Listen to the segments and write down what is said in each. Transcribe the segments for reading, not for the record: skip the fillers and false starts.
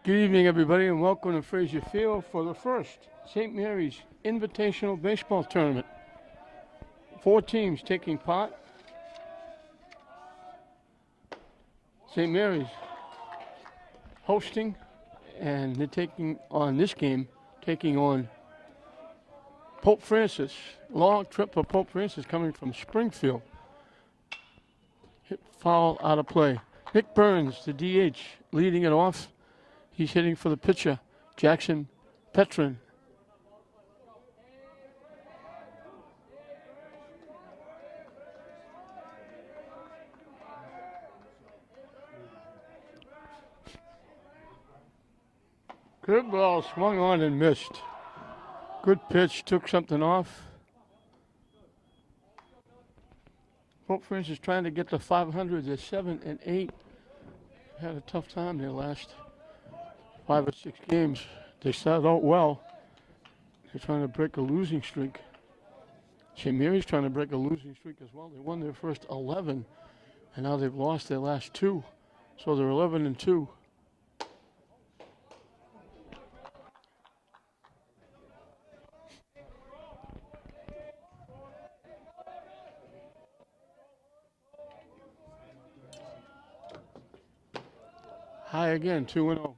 Good evening, everybody, and welcome to Fraser Field for the first St. Mary's Invitational Baseball Tournament. 4 teams taking part. St. Mary's hosting, and they're taking on Pope Francis. Long trip for Pope Francis coming from Springfield. Hit foul out of play. Nick Burns, the DH, leading it off. He's hitting for the pitcher, Jackson Petrin. Good ball, swung on and missed. Good pitch, took something off. Pope Francis trying to get to 500. They're 7 and 8. Had a tough time their last 5 or 6 games. They started out well. They're trying to break a losing streak. St. Mary's trying to break a losing streak as well. They won their first 11, and now they've lost their last 2. So they're 11 and 2. High again, 2-0.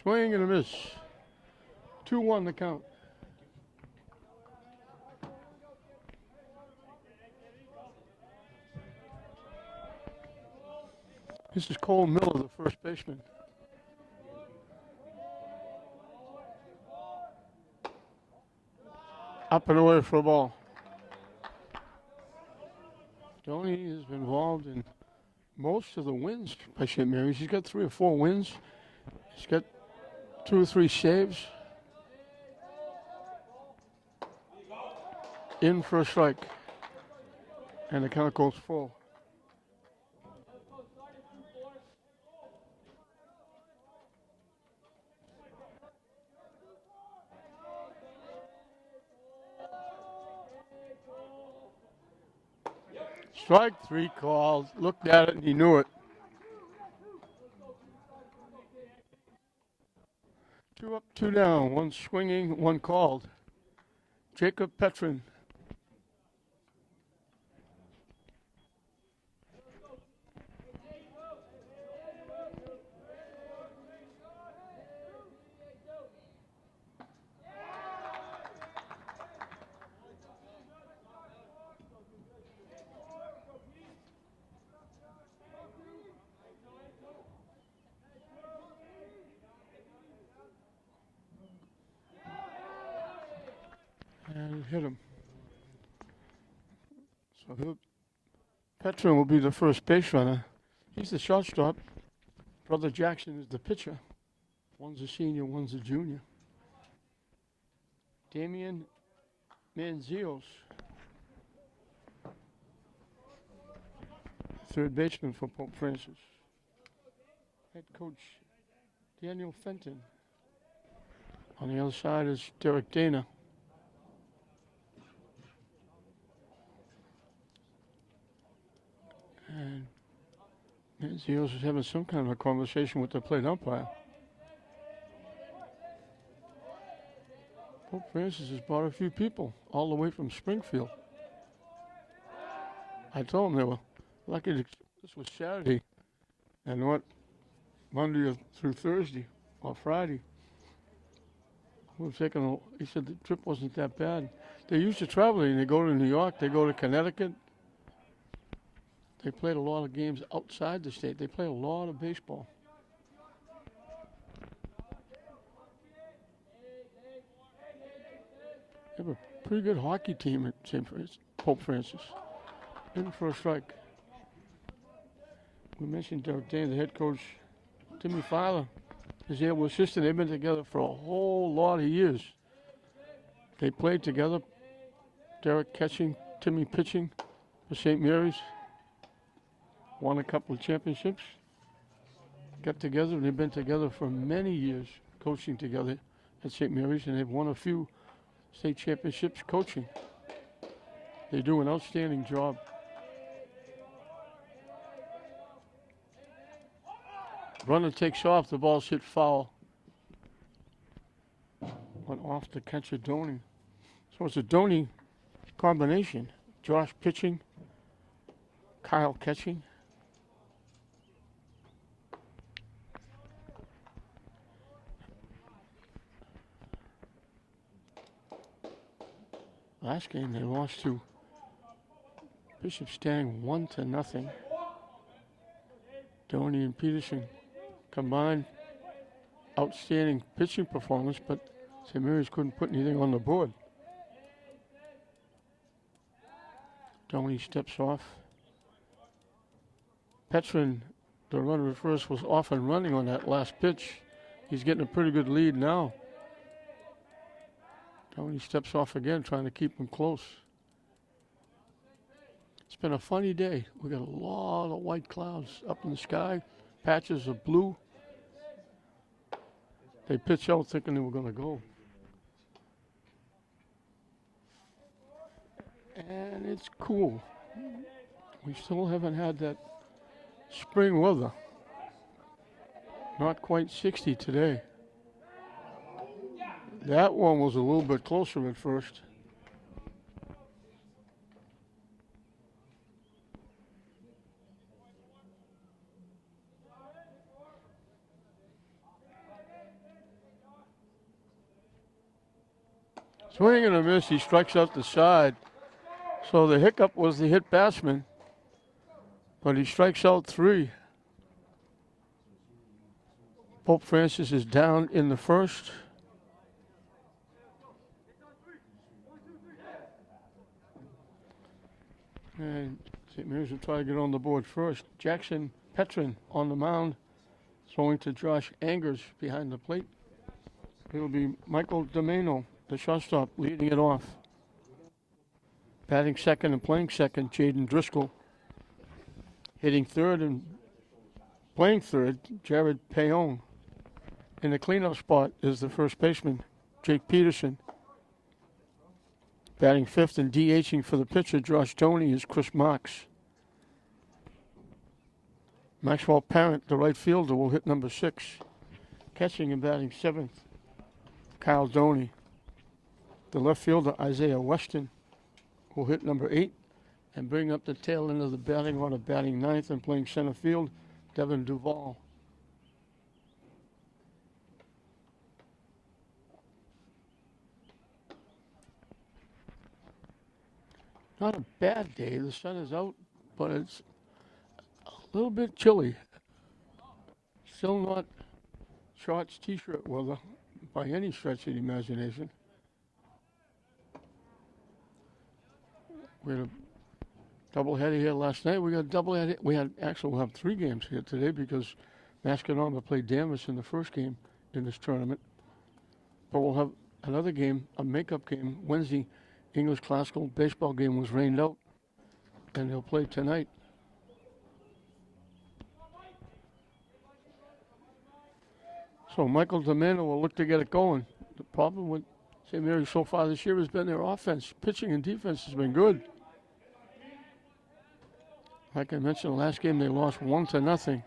Swing and a miss. 2-1 the count. This is Cole Miller, the first baseman. Up and away for a ball. Tony has been involved in most of the wins by St. Mary's. He's got 3 or 4 wins. He's got 2 or 3 saves. In for a strike. And the count goes full. Strike 3 called. Looked at it and he knew it. 2 up, 2 down. 1 swinging, 1 called. Jacob Petrin. And hit him. So Petrin will be the first base runner. He's the shortstop. Brother Jackson is the pitcher. One's a senior, one's a junior. Damian Manzios, third baseman for Pope Francis. Head coach Daniel Fenton. On the other side is Derek Dana. And Manzios is having some kind of a conversation with the plate umpire. Pope Francis has brought a few people all the way from Springfield. I told them they were lucky this was Saturday and not Monday through Thursday or Friday. He said the trip wasn't that bad. They're used to traveling. They go to New York, they go to Connecticut. They played a lot of games outside the state. They play a lot of baseball. They have a pretty good hockey team at Pope Francis. In for a strike. We mentioned Derek Dane, the head coach. Timmy Filer is the able assistant. They've been together for a whole lot of years. They played together. Derek catching, Timmy pitching for St. Mary's. Won a couple of championships. Got together, and they've been together for many years, coaching together at St. Mary's, and they've won a few state championships coaching. They do an outstanding job. Runner takes off, the ball's hit foul. Went off to catch a Doney. So it's a Doney combination. Josh pitching, Kyle catching. Last game they lost to Bishop Stang 1-0. Doney and Peterson combined outstanding pitching performance, but St. Mary's couldn't put anything on the board. Doney steps off. Petrin, the runner at first, was off and running on that last pitch. He's getting a pretty good lead now. Doney steps off again, trying to keep him close. It's been a funny day. We got a lot of white clouds up in the sky, patches of blue. They pitch out thinking they were going to go. And it's cool. We still haven't had that spring weather. Not quite 60 today. That one was a little bit closer at first. Swing and a miss, he strikes out the side. So the hiccup was the hit batsman, but he strikes out 3. Pope Francis is down in the first. And St. Mary's will try to get on the board first. Jackson Petrin on the mound, throwing to Josh Angers behind the plate. It'll be Michael Domeno, the shortstop, leading it off. Batting second and playing second, Jaden Driscoll. Hitting third and playing third, Jared Payon. In the cleanup spot is the first baseman, Jake Peterson. Batting fifth and DHing for the pitcher, Josh Doney, is Chris Marks. Maxwell Parent, the right fielder, will hit number 6. Catching and batting seventh, Kyle Doney. The left fielder, Isaiah Weston, will hit number 8 and bring up the tail end of the batting order, batting ninth and playing center field, Devin Duvall. Not a bad day. The sun is out, but it's a little bit chilly. Still not shorts, t-shirt weather by any stretch of the imagination. We had a doubleheader here last night. We got a doubleheader. We'll have 3 games here today because Mascanoma played Danvers in the first game in this tournament. But we'll have another game, a makeup game, Wednesday. English classical baseball game was rained out, and they'll play tonight. So Michael Domeno will look to get it going. The problem with St. Mary's so far this year has been their offense. Pitching and defense has been good. Like I mentioned, the last game they lost 1-0.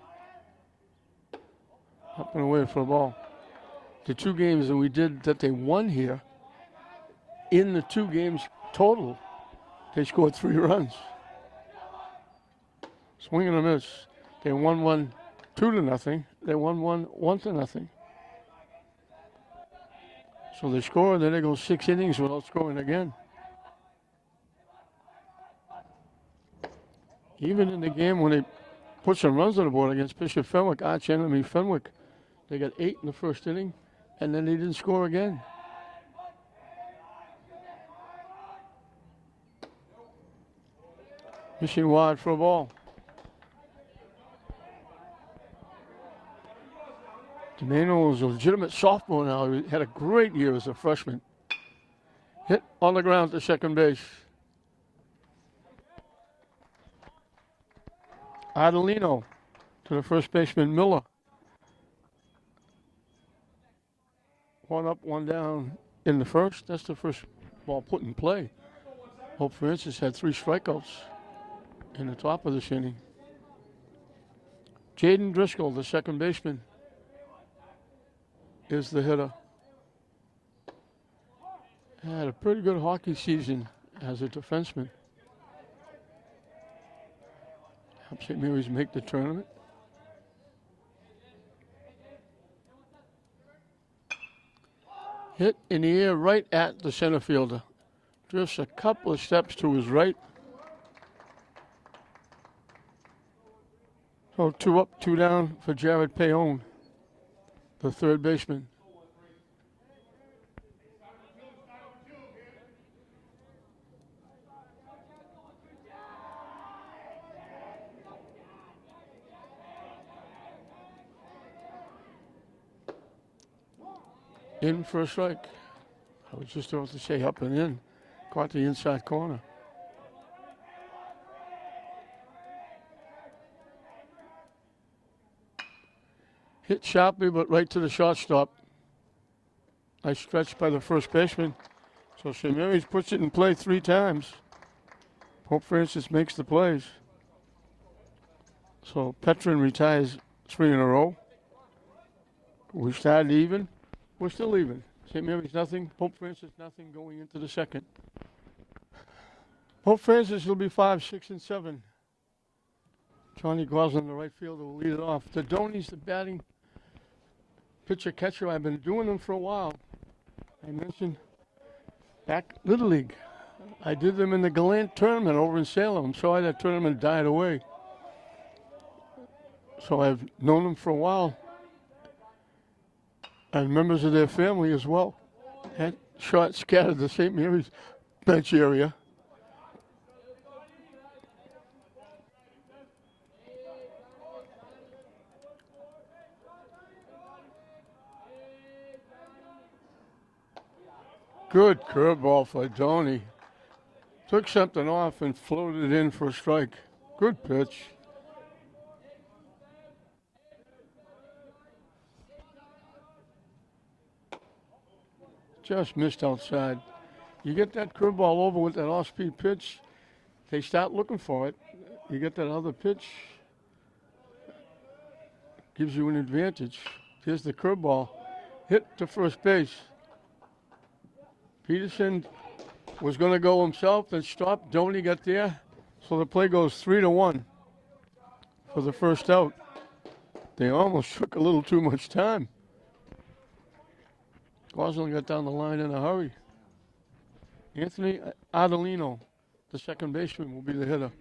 Up and away for the ball. The 2 games that they won here, in the 2 games total, they scored 3 runs. Swing and a miss. They won one 2-0. They won one 1-0. So they score, then they go 6 innings without scoring again. Even in the game when they put some runs on the board against Bishop Fenwick, arch enemy Fenwick, they got 8 in the first inning, and then they didn't score again. Missing wide for a ball. Domeno is a legitimate sophomore now. He had a great year as a freshman. Hit on the ground to second base. Adelino to the first baseman, Miller. 1 up, 1 down in the first. That's the first ball put in play. Hope Francis had 3 strikeouts in the top of this inning. Jaden Driscoll, the second baseman, is the hitter. Had a pretty good hockey season as a defenseman. Helps St. Mary's make the tournament. Hit in the air right at the center fielder. Drifts a couple of steps to his right. So 2 up, 2 down for Jared Payon, the third baseman. In for a strike. I was just about to say up and in. Caught the inside corner. Hit sharply, but right to the shortstop. Nice stretch by the first baseman. So St. Mary's puts it in play 3 times. Pope Francis makes the plays. So Petrin retires 3 in a row. We started even. We're still even. St. Mary's nothing. Pope Francis nothing going into the second. Pope Francis will be 5, 6, and 7. Johnny Goslin, the right fielder, will lead it off. Tadoni's the batting pitcher catcher. I've been doing them for a while. I mentioned back Little League. I did them in the Gallant tournament over in Salem. I'm sorry that tournament died away. So I've known them for a while. And members of their family as well. Had shots scattered the St. Mary's bench area. Good curveball for Donnie. Took something off and floated in for a strike. Good pitch. Just missed outside. You get that curveball over with that off-speed pitch, they start looking for it. You get that other pitch, gives you an advantage. Here's the curveball. Hit to first base. Peterson was going to go himself, then stopped. Doney got there. So the play goes 3-1 for the first out. They almost took a little too much time. Goslin got down the line in a hurry. Anthony Adelino, the second baseman, will be the hitter.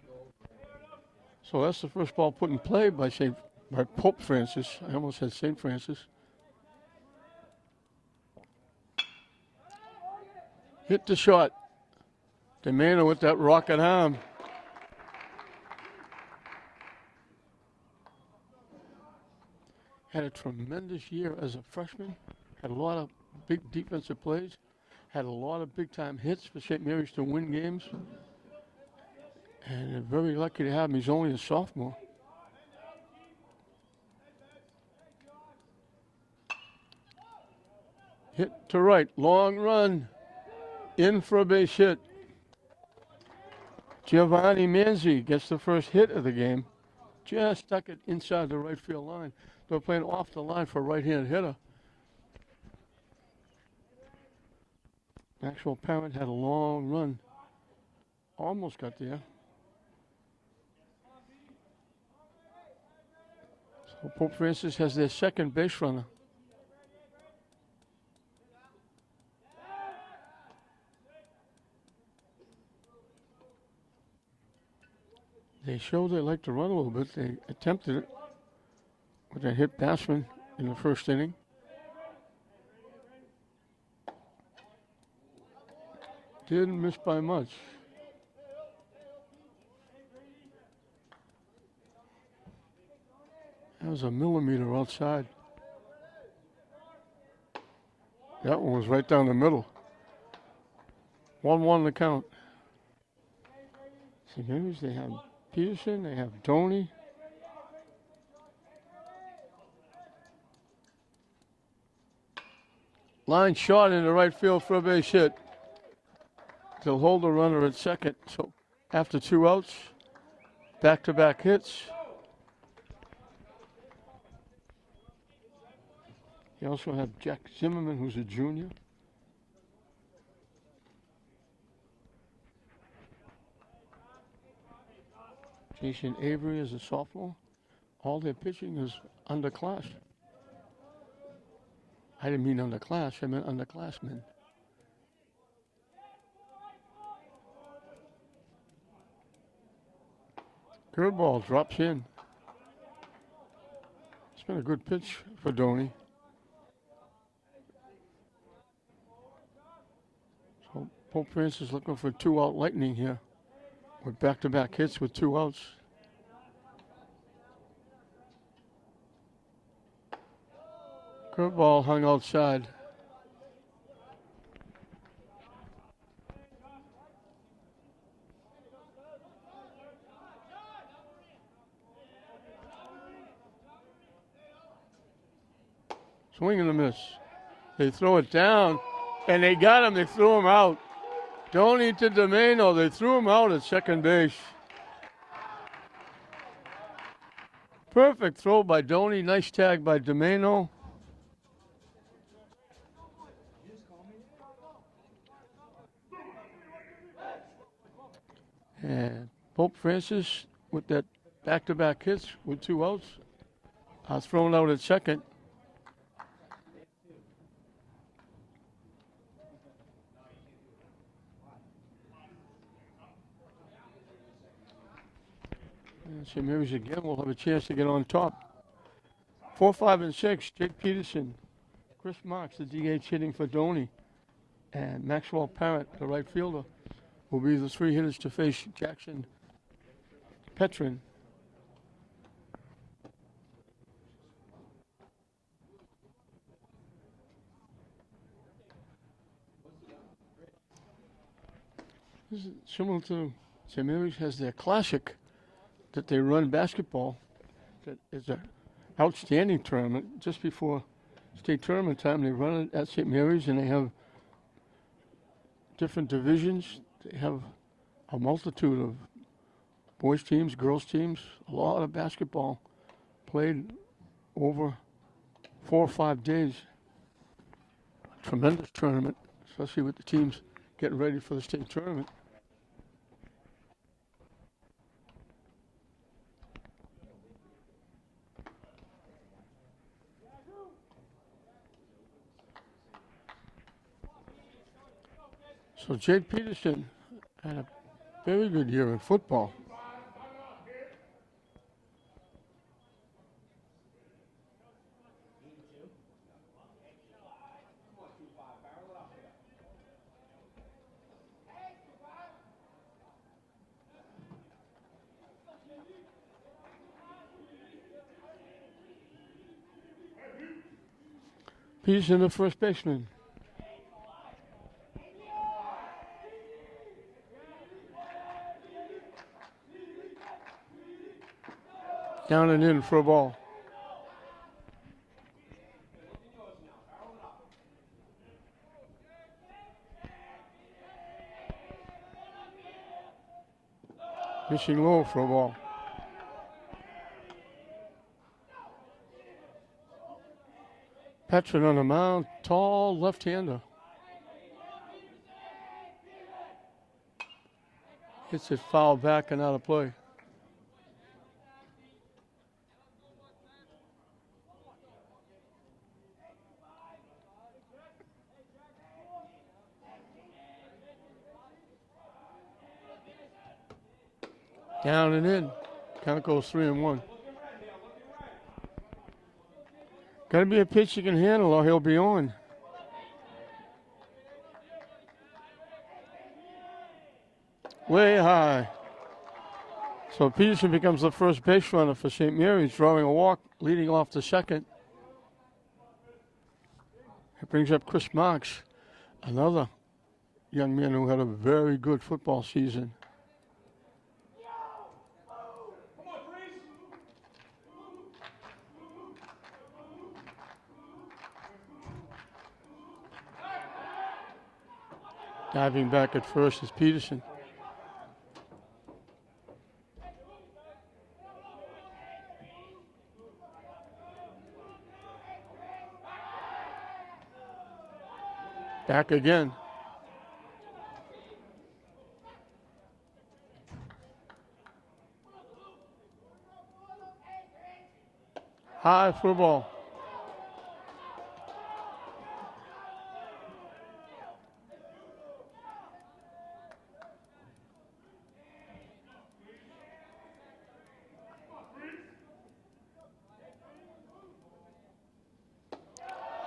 So that's the first ball put in play by Pope Francis. I almost said St. Francis. Hit the shot. DeMano with that rocket arm. Had a tremendous year as a freshman. Had a lot of big defensive plays. Had a lot of big-time hits for St. Mary's to win games. And they're very lucky to have him. He's only a sophomore. Hit to right. Long run. In for a base hit. Giovanni Manzi gets the first hit of the game. Just stuck it inside the right field line. They're playing off the line for a right-hand hitter. Maxwell Parent had a long run. Almost got there. So Pope Francis has their second base runner. They showed they like to run a little bit. They attempted it with a hit batsman in the first inning. Didn't miss by much. That was a millimeter outside. That one was right down the middle. 1-1 the count. St. Mary's, they have Peterson, they have Doney. Line shot into right field for a base hit. They'll hold the runner at second. So after 2 outs, back-to-back hits. You also have Jack Zimmerman, who's a junior. Jason Avery is a sophomore. All their pitching is underclass. I didn't mean underclass, I meant underclassmen. Curveball drops in. It's been a good pitch for Doney. So Pope Francis looking for 2-out lightning here with back-to-back hits with 2 outs. Curveball hung outside. Swing and a miss. They throw it down, and they got him. They threw him out. Doney to Domeno. They threw him out at second base. Perfect throw by Doney. Nice tag by Domeno. And Pope Francis with that back-to-back hits with 2 outs. Thrown out at second. And St. Mary's again will have a chance to get on top. 4, 5, and 6. Jake Peterson, Chris Marks, the DH hitting for Doney, and Maxwell Parrott, the right fielder, will be the 3 hitters to face Jackson Petrin. This is similar to St. Mary's has their classic that they run basketball. That is an outstanding tournament. Just before state tournament time, they run it at St. Mary's, and they have different divisions. They have a multitude of boys teams, girls teams, a lot of basketball played over 4 or 5 days. A tremendous tournament, especially with the teams getting ready for the state tournament. So Jake Peterson had a very good year in football. Peterson, the first baseman. Down and in for a ball. Pitching low for a ball. Petrin on the mound, tall left-hander. Hits it foul back and out of play. Down and in. Count goes 3-1. Got to be a pitch you can handle or he'll be on. Way high. So Peterson becomes the first base runner for St. Mary's, drawing a walk, leading off the second. It brings up Chris Marks, another young man who had a very good football season. Diving back at first is Peterson. Back again. High football.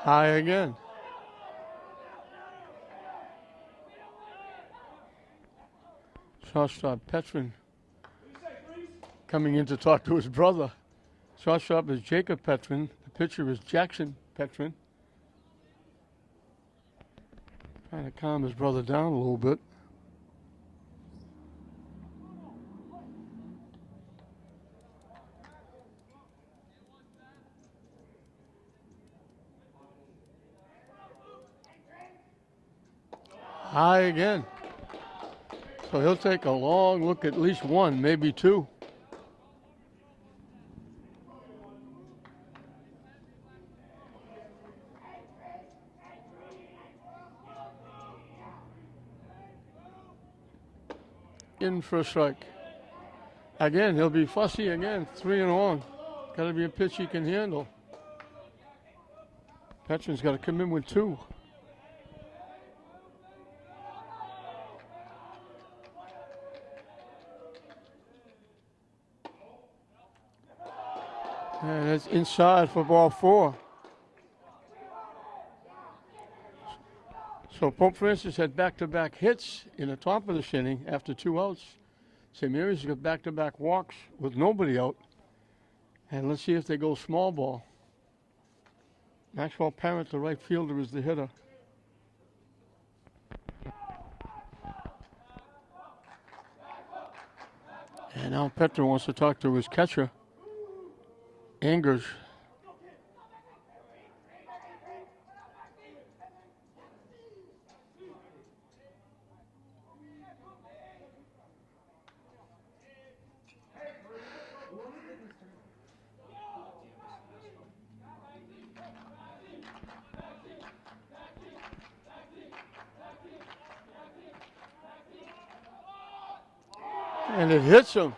High again. Shortstop Petrin coming in to talk to his brother. Shortstop is Jacob Petrin. The pitcher is Jackson Petrin. Trying to calm his brother down a little bit. High again. So he'll take a long look, at least one, maybe two. In for a strike. Again, he'll be fussy again, 3-1. Got to be a pitch he can handle. Petrin's got to come in with two. And it's inside for ball 4. So Pope Francis had back-to-back hits in the top of the inning after 2 outs. St. Mary's got back-to-back walks with nobody out. And let's see if they go small ball. Maxwell Parent, the right fielder, is the hitter. And now Petra wants to talk to his catcher, Angers. And it hits him.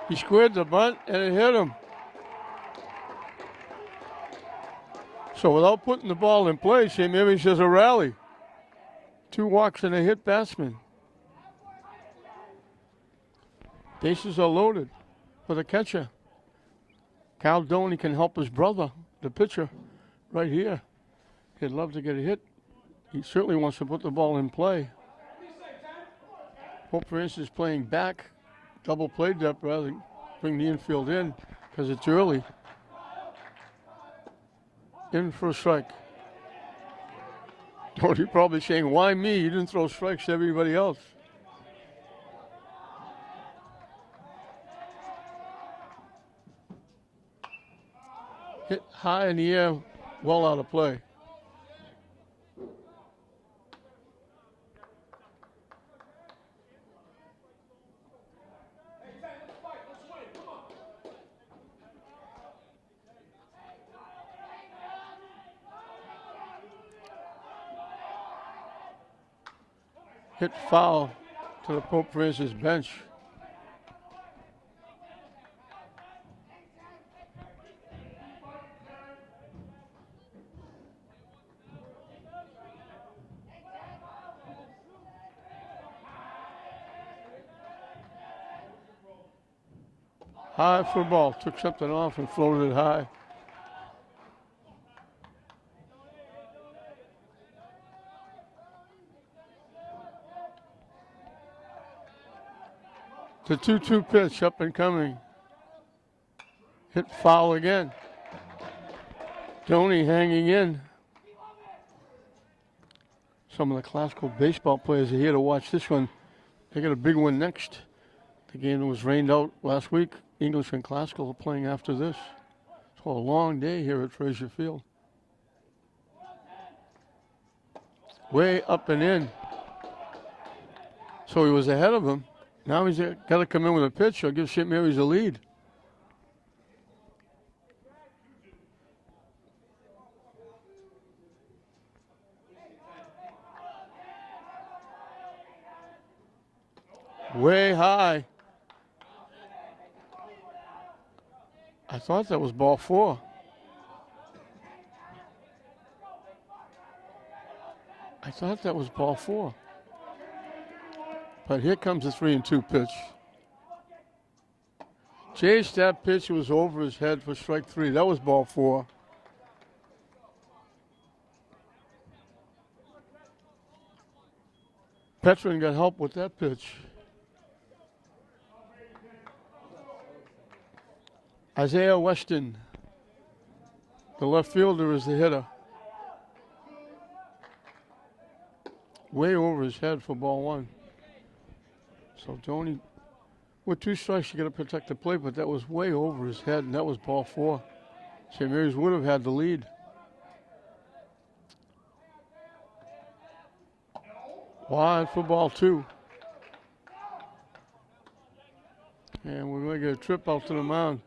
He squared the bunt and it hit him. So without putting the ball in play, St. Mary's has a rally. 2 walks and a hit batsman. Bases are loaded for the catcher. Cal Doney can help his brother, the pitcher, right here. He'd love to get a hit. He certainly wants to put the ball in play. Pope Francis playing back, double play depth rather than bring the infield in because it's early. In for a strike. Doney probably saying, why me? You didn't throw strikes to everybody else. Hit high in the air, well out of play. Hit foul to the Pope Francis bench. High for ball, took something off and floated it high. The 2-2 pitch up and coming. Hit foul again. Doney hanging in. Some of the classical baseball players are here to watch this one. They got a big one next. The game was rained out last week. English and classical are playing after this. So a long day here at Frazier Field. Way up and in. So he was ahead of him. Now he's got to come in with a pitch or give St. Mary's a lead. Way high. I thought that was ball 4. I thought that was ball 4. But here comes the 3-2 pitch. Chase, that pitch was over his head for strike 3. That was ball 4. Petrin got help with that pitch. Isaiah Weston, the left fielder, is the hitter. Way over his head for ball 1. So Tony, with 2 strikes, you got to protect the plate, but that was way over his head, and that was ball 4. St. Mary's would have had the lead. Wide for ball 2. And we're going to get a trip out to the mound.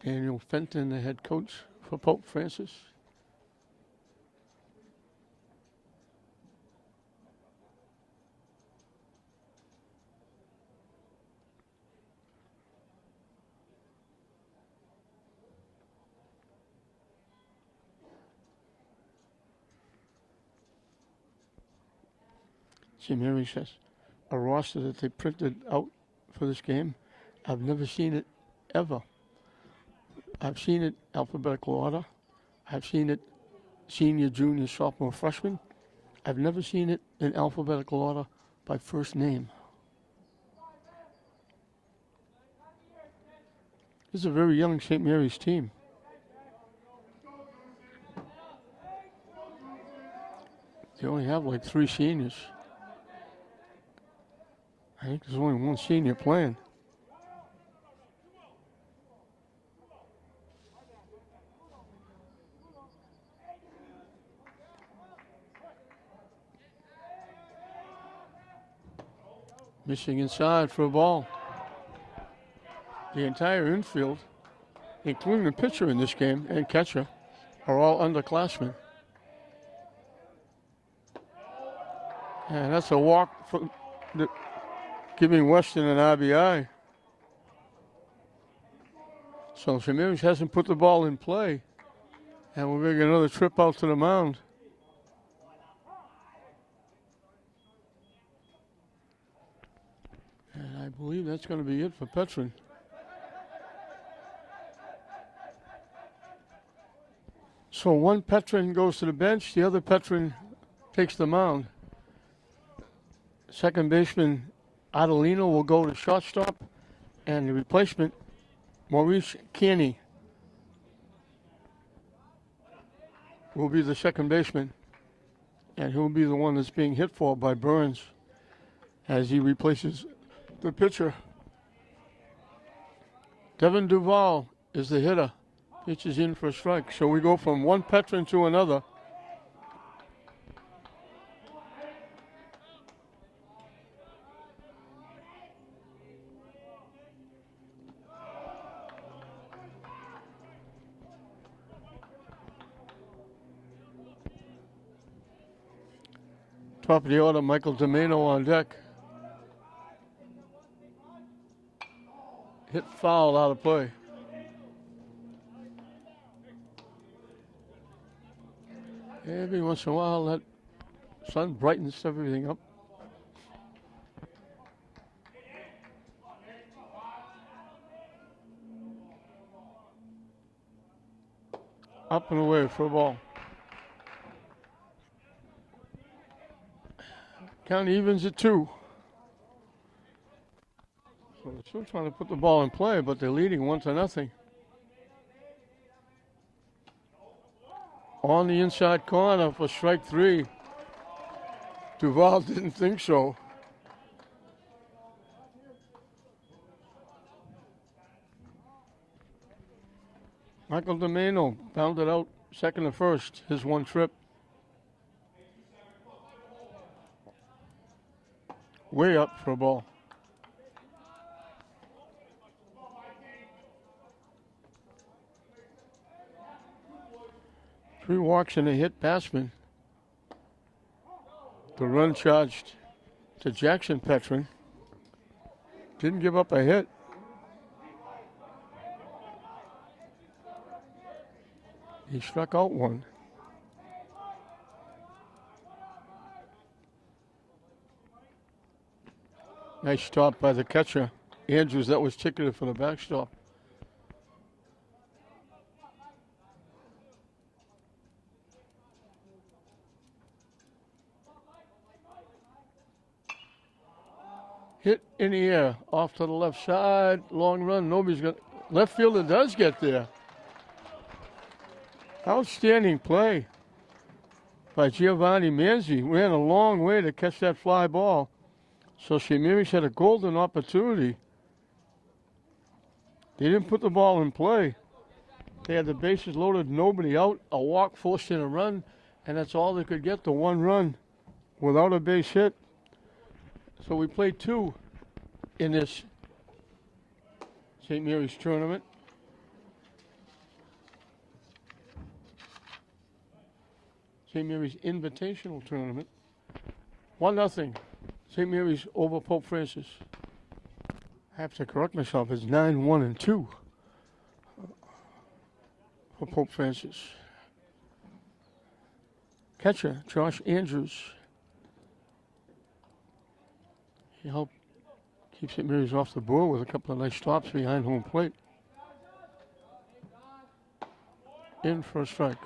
Daniel Fenton, the head coach for Pope Francis. St. Mary's has a roster that they printed out for this game. I've never seen it ever. I've seen it alphabetical order. I've seen it senior, junior, sophomore, freshman. I've never seen it in alphabetical order by first name. This is a very young St. Mary's team. They only have like 3 seniors. I think there's only 1 senior playing. Missing inside for a ball. The entire infield, including the pitcher in this game and catcher, are all underclassmen. And that's a walk for giving Weston an RBI. So St. Mary's hasn't put the ball in play. And we're going to get another trip out to the mound. And I believe that's going to be it for Petrin. So one Petrin goes to the bench, the other Petrin takes the mound. Second baseman Adelino will go to shortstop, and the replacement, Maurice Kearney, will be the second baseman, and he'll be the one that's being hit for by Burns as he replaces the pitcher. Devin Duval is the hitter. Pitches in for a strike. So we go from one Petrin to another. Top of the order, Michael Domeno on deck. Hit foul out of play. Every once in a while, that sun brightens everything up. Up and away for a ball. Count evens at 2. So they're still trying to put the ball in play, but they're leading 1-0. On the inside corner for strike 3. Duval didn't think so. Michael Domeno bounded out second and first, his one trip. Way up for a ball. Three walks and a hit batsman. The run charged to Jackson Petrin. Didn't give up a hit. He struck out one. Nice stop by the catcher, Andrews. That was ticketed for the backstop. Hit in the air, off to the left side, long run. Nobody's got. Left fielder does get there. Outstanding play by Giovanni Manzi. Ran a long way to catch that fly ball. So St. Mary's had a golden opportunity. They didn't put the ball in play. They had the bases loaded, nobody out, a walk forced in a run, and that's all they could get, the one run without a base hit. So we played two in this St. Mary's tournament. St. Mary's Invitational Tournament. 1-0. St. Mary's over Pope Francis. I have to correct myself. It's 9-1-2 for Pope Francis. Catcher, Josh Andrews. He helped keep St. Mary's off the board with a couple of nice stops behind home plate. In for a strike.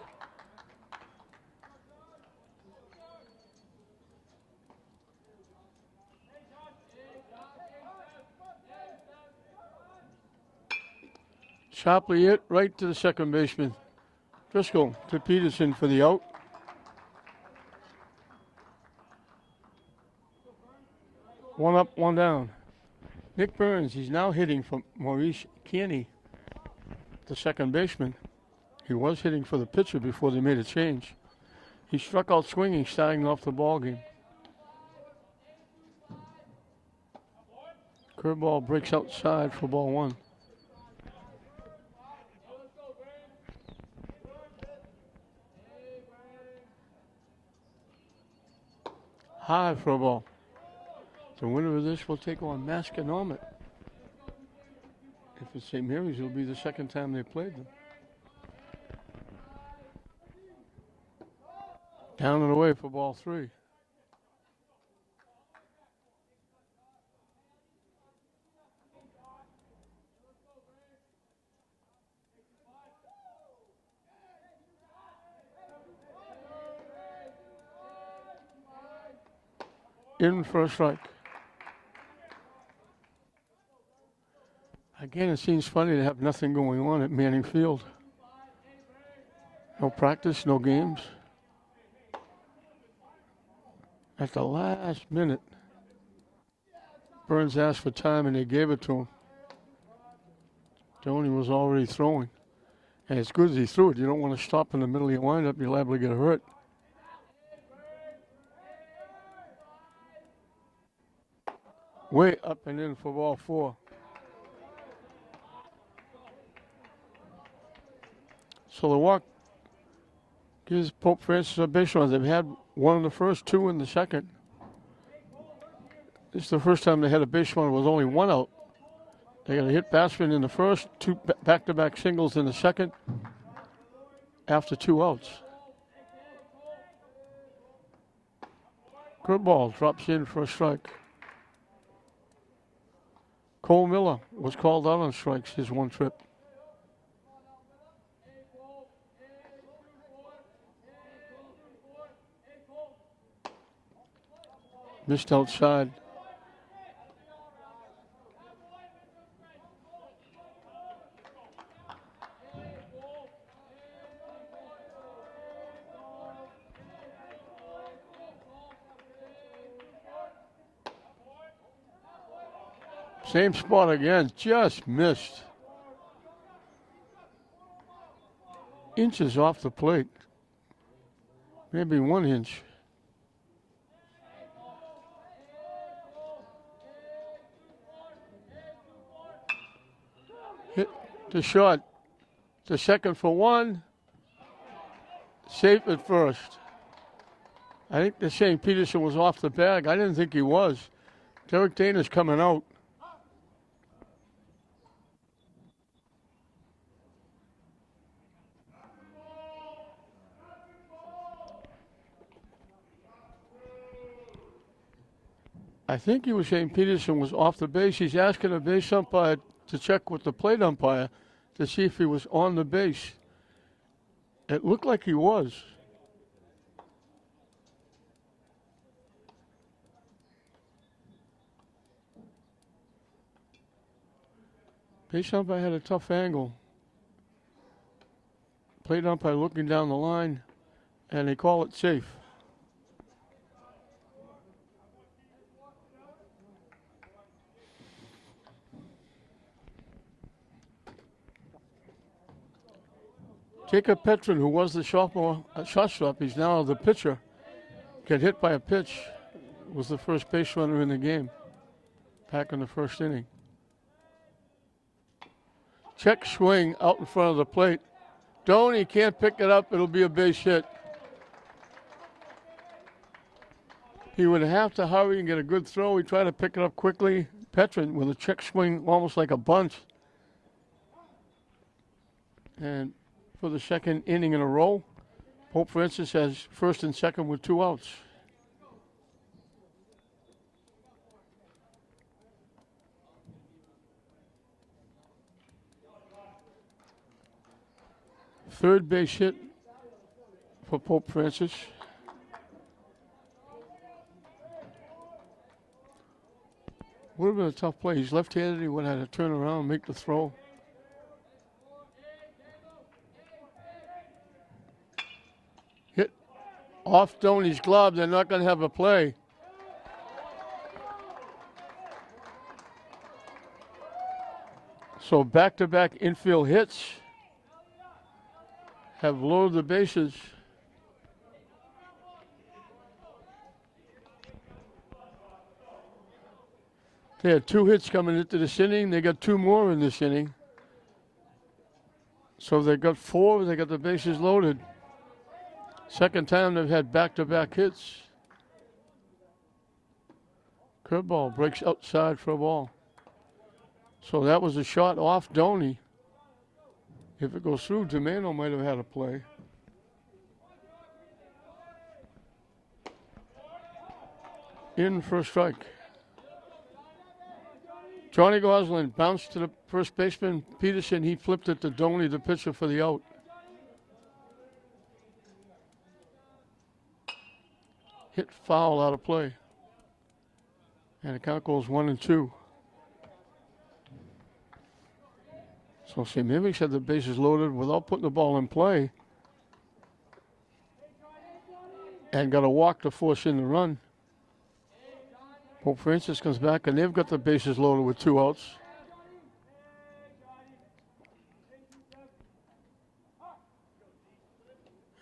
Sharply hit right to the second baseman. Driscoll to Peterson for the out. One up, one down. Nick Burns, he's now hitting for Maurice Kearney, the second baseman. He was hitting for the pitcher before they made a change. He struck out swinging, starting off the ball game. Curveball breaks outside for ball one. High for a ball. The winner of this will take on Masconomet. If it's St. Mary's, it'll be the second time they played them. Down and away for ball three. In for a strike. Again, it seems funny to have nothing going on at Manning Field. No practice, no games. At the last minute, Burns asked for time and they gave it to him. Tony was already throwing. And it's good as he threw it. You don't want to stop in the middle of your windup. You're liable to get hurt. Way up and in for ball four. So the walk gives Pope Francis a base run. They've had one in the first, two in the second. This is the first time they had a base run. It was only one out. They got a hit batsman in the first, two back-to-back singles in the second, after two outs. Curveball drops in for a strike. Cole Miller was called out on strikes his one trip. Missed outside. Same spot again, just missed. inches off the plate. Maybe 1 inch. Hit to short. To second for 1. Safe at first. I think they're saying Peterson was off the bag. I didn't think he was. Derek Dana's coming out. I think he was saying Peterson was off the base. He's asking the base umpire to check with the plate umpire to see if he was on the base. It looked like he was. Base umpire had a tough angle. Plate umpire looking down the line, and they call it safe. Jacob Petrin, who was the shortstop, he's now the pitcher, got hit by a pitch, was the first base runner in the game, back in the first inning. Check swing out in front of the plate. He can't pick it up, it'll be a base hit. He would have to hurry and get a good throw. He tried to pick it up quickly. Petrin with a check swing almost like a bunt. And for the second inning in a row, Pope Francis has first and second with 2 outs. Third base hit for Pope Francis. Would have been a tough play. He's left-handed. He would have had to turn around and make the throw. Hit off Doney's glove. They're not going to have a play. So back-to-back infield hits have loaded the bases. They had 2 hits coming into this inning. They got 2 more in this inning. So they got 4. They got the bases loaded. Second time they've had back-to-back hits. Curveball breaks outside for a ball. So that was a shot off Doney. If it goes through, Domano might have had a play. In for a strike. Johnny Gosselin bounced to the first baseman. Peterson, he flipped it to Doney, the pitcher, for the out. Hit foul out of play. And the count goes 1-2. So St. Mimics had the bases loaded without putting the ball in play. And got a walk to force in the run. Pope Francis comes back and they've got the bases loaded with 2 outs.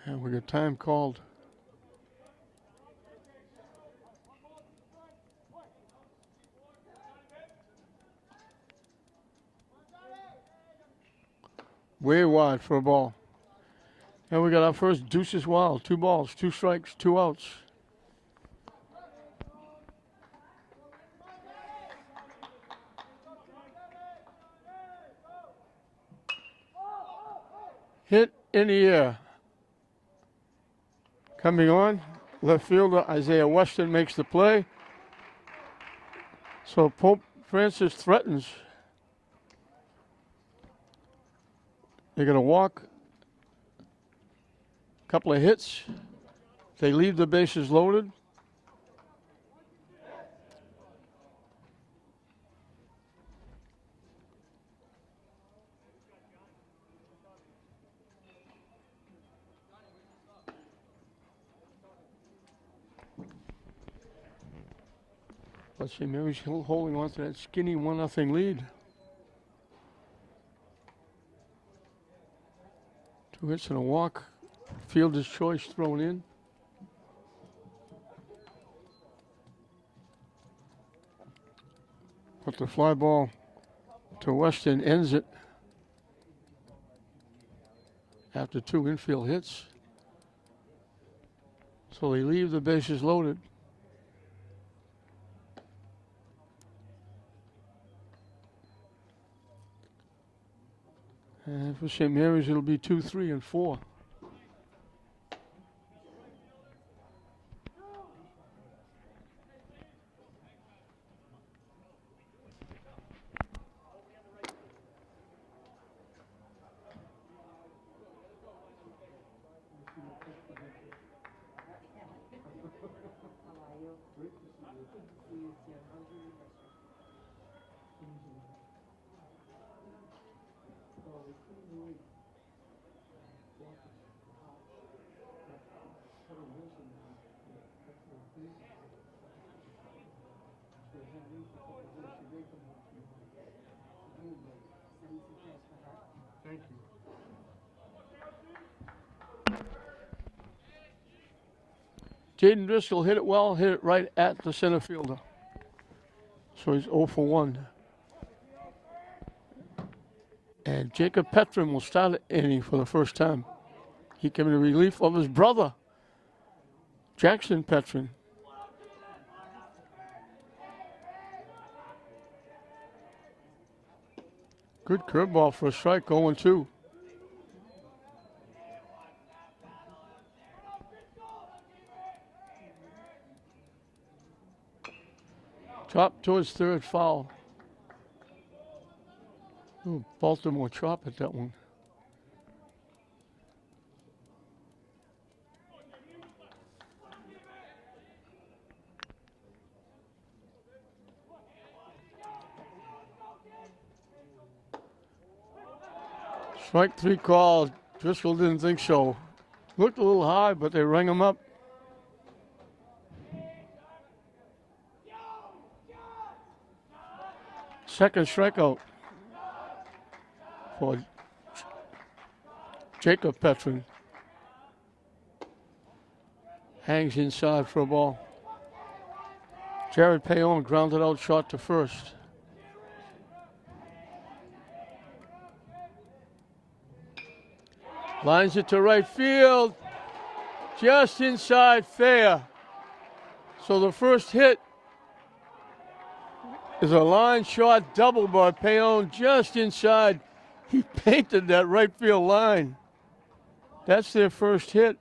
And we got time called. Way wide for a ball. And we got our first deuces wild. 2 balls, 2 strikes, 2 outs. Hit in the air. Coming on, left fielder Isaiah Weston makes the play. So Pope Francis threatens. They're going to walk. A couple of hits. They leave the bases loaded. Let's see, maybe he's holding on to that skinny 1-0 lead. 2 hits and a walk. Fielder's choice thrown in. But the fly ball to Weston ends it after 2 infield hits. So they leave the bases loaded. And for St. Mary's, it'll be 2, 3, and 4. Thank you. Jaden Driscoll hit it well, hit it right at the center fielder. So he's 0 for 1. And Jacob Petrin will start the inning for the first time. He came in relief of his brother, Jackson Petrin. Good curveball for a strike, 0-2. Chop towards third, foul. Ooh, Baltimore chop at that one. Strike 3 called. Driscoll didn't think so. Looked a little high, but they rang him up. Second strikeout for Jacob Petrin. Hangs inside for a ball. Jared Payon grounded out short to first. Lines it to right field. Just inside fair. So the first hit is a line shot double by Payon just inside. He painted that right field line. That's their first hit.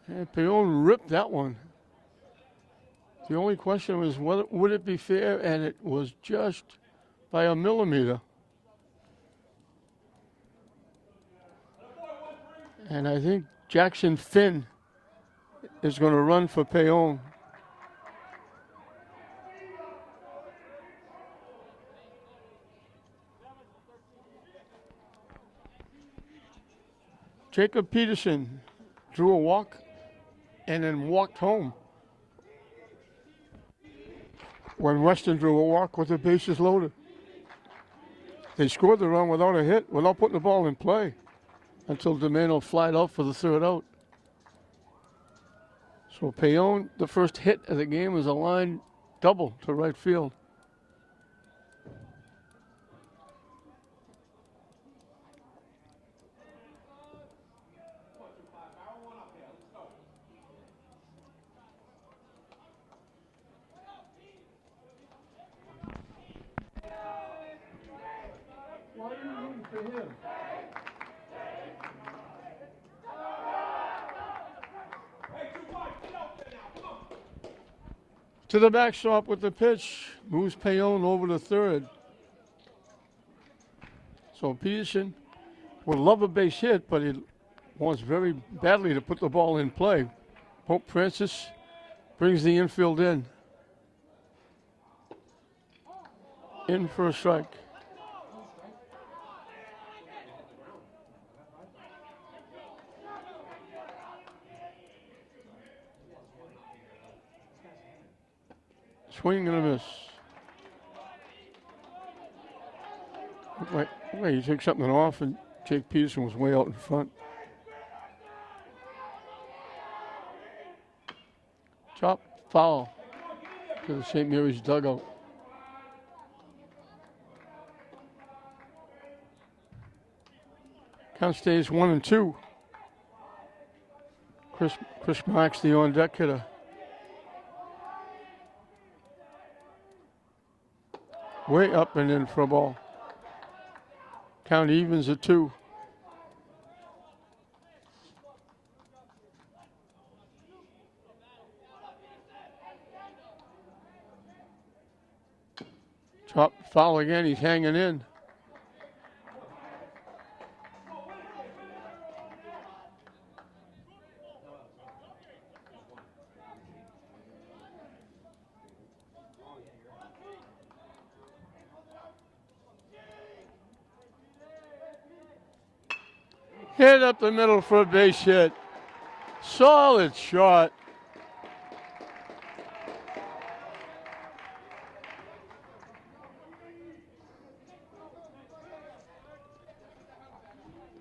And Payon ripped that one. The only question was, would it be fair? And it was just by a millimeter. And I think Jackson Finn is going to run for Payon. Jacob Peterson drew a walk and then walked home when Weston drew a walk with the bases loaded. They scored the run without a hit, without putting the ball in play, until DeMano flied out for the third out. So Payon, the first hit of the game, was a line double to right field. Why are you rooting for him? To the backstop with the pitch. Moves Payon over to third. So Peterson would love a base hit, but he wants very badly to put the ball in play. Pope Francis brings the infield in. In for a strike. Swing and a miss. Wait, he took something off, and Jake Peterson was way out in front. Chop, foul to the St. Mary's dugout. Count stays 1-2. Chris Marks, the on-deck hitter. Way up and in for a ball. Count evens at 2. Chop, foul again. He's hanging in. Hit up the middle for a base hit. Solid shot.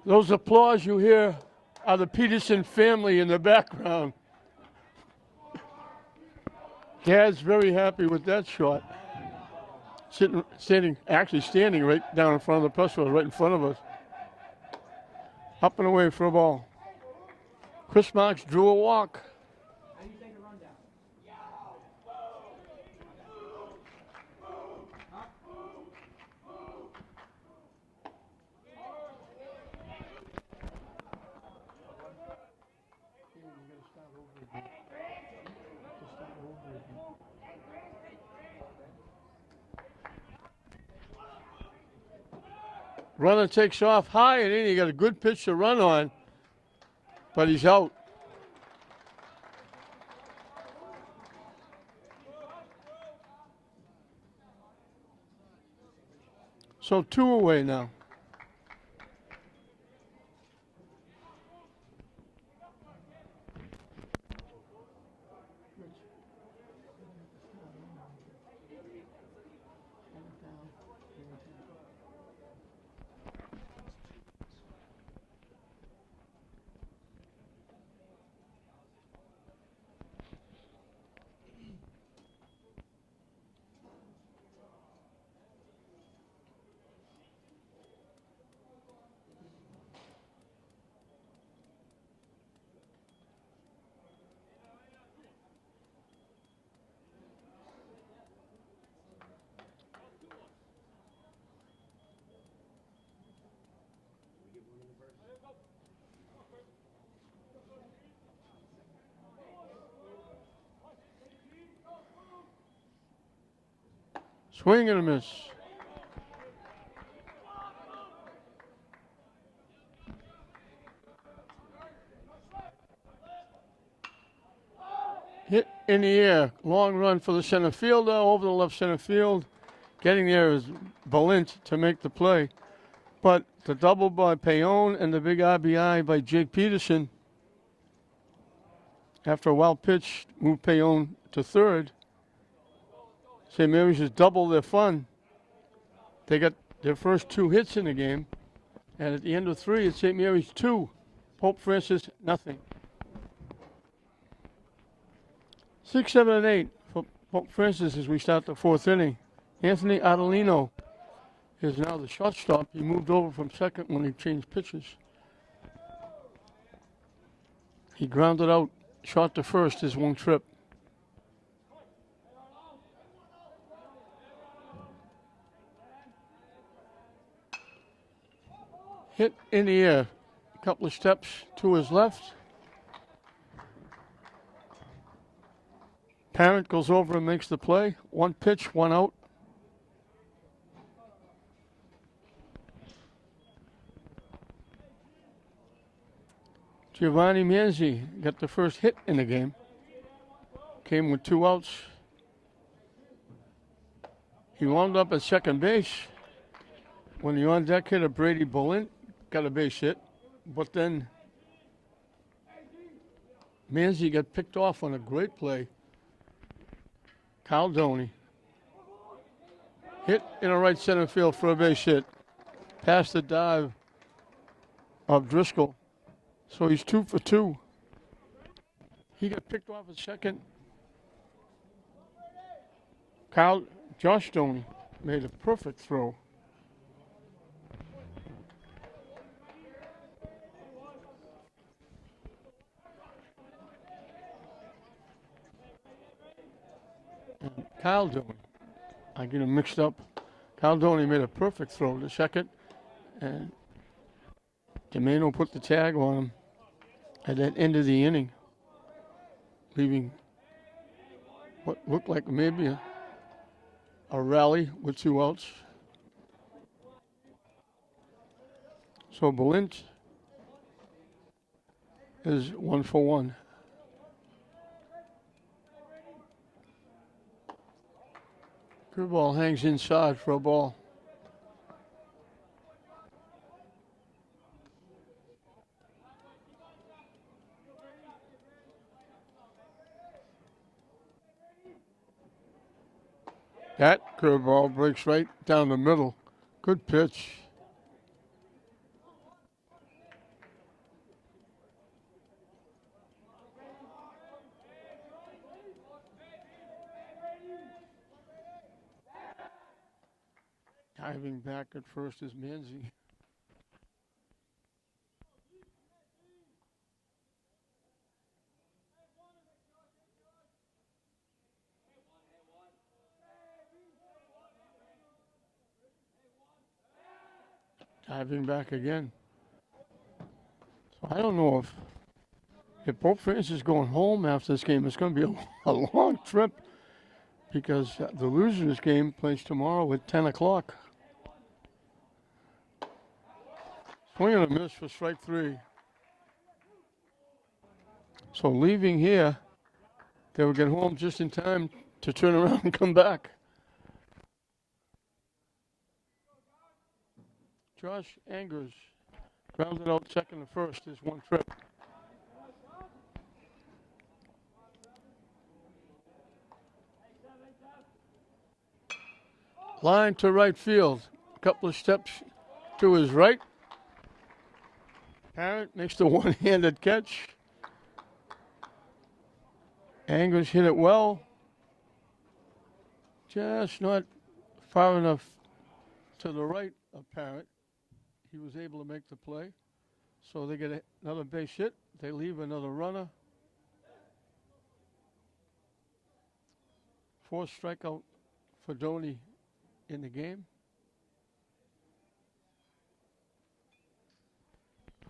Those applause you hear are the Peterson family in the background. Dad's very happy with that shot. Standing right down in front of the press box, right in front of us. Up and away for a ball. Chris Marks drew a walk. Runner takes off high, and then he got a good pitch to run on, but he's out. So 2 away now. Swing and a miss. Hit in the air. Long run for the center fielder over the left center field. Getting there is Balint to make the play. But the double by Payon and the big RBI by Jake Peterson. After a wild pitch, moved Payon to third. St. Mary's has doubled their fun. They got their first 2 hits in the game. And at the end of 3, it's St. Mary's 2. Pope Francis, nothing. 6, 7, and 8 for Pope Francis as we start the 4th inning. Anthony Adelino is now the shortstop. He moved over from second when he changed pitches. He grounded out short to first his 1 trip. Hit in the air. A couple of steps to his left. Parent goes over and makes the play. 1 pitch, 1 out. Giovanni Manzi got the first hit in the game. Came with 2 outs. He wound up at second base when the on-deck hitter Brady Bolin got a base hit, but then Manzi got picked off on a great play. Kyle Doney hit in a right center field for a base hit. past the dive of Driscoll. So he's 2 for 2. He got picked off at second. Josh Stoney made a perfect throw. And Kyle Doney, I get him mixed up. Kyle Doney made a perfect throw to second, and Domeno put the tag on him at that end of the inning, leaving what looked like maybe a rally with 2 outs. So Balint is 1 for 1. Good ball hangs inside for a ball. That curveball breaks right down the middle. Good pitch. Diving back at first is Manzi. Diving back again. So I don't know if Pope Francis is going home after this game. It's going to be a long trip because the losers game plays tomorrow at 10 o'clock. Swing and a miss for strike 3. So leaving here, they will get home just in time to turn around and come back. Josh Angers grounded out second and first. Is 1 trip. Line to right field. A couple of steps to his right. Parrott makes the one-handed catch. Angers hit it well. Just not far enough to the right of Parrott. He was able to make the play. So they get another base hit. They leave another runner. 4th strikeout for Doney in the game.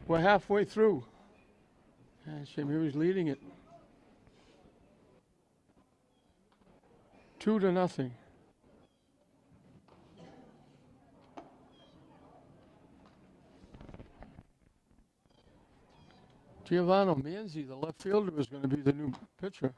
We're halfway through. And St. Mary's leading it 2-0. Giovanni Manzi, the left fielder, is going to be the new pitcher.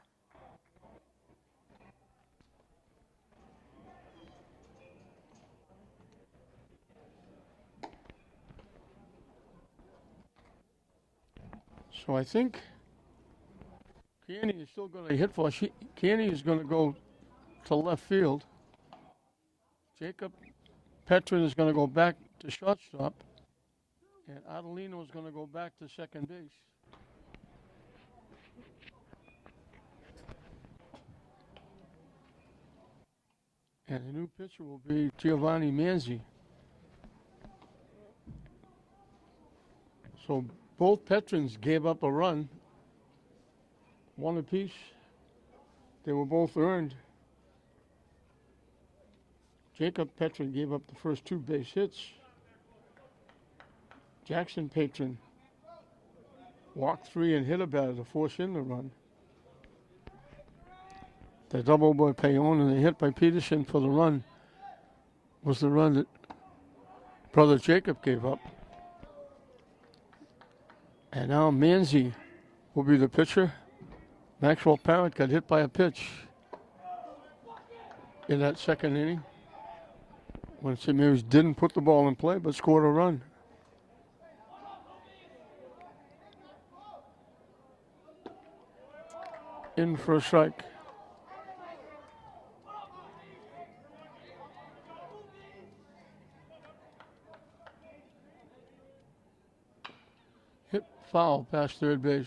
So I think Canny is still going to hit for us. Canny is going to go to left field. Jacob Petrin is going to go back to shortstop. And Adelino is going to go back to second base. And the new pitcher will be Giovanni Manzi. So both Petrins gave up a run, 1 apiece. They were both earned. Jacob Petrin gave up the first 2 base hits. Jackson Patron walked 3 and hit a batter to force in the run. The double by Payon and the hit by Peterson for the run was the run that brother Jacob gave up. And now Manzi will be the pitcher. Maxwell Parrott got hit by a pitch in that second inning when St. Mary's didn't put the ball in play but scored a run. In for a strike. foul past third base.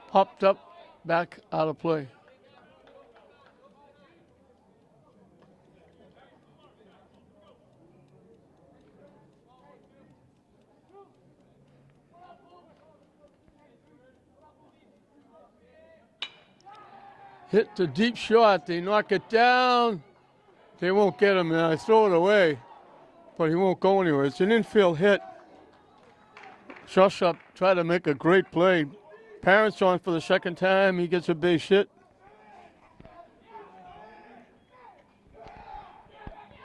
Popped up, back out of play. Hit the deep shot. They knock it down. They won't get him, and I throw it away, but he won't go anywhere. It's an infield hit. Shortstop tried to make a great play. Parents on for the second time. He gets a base hit.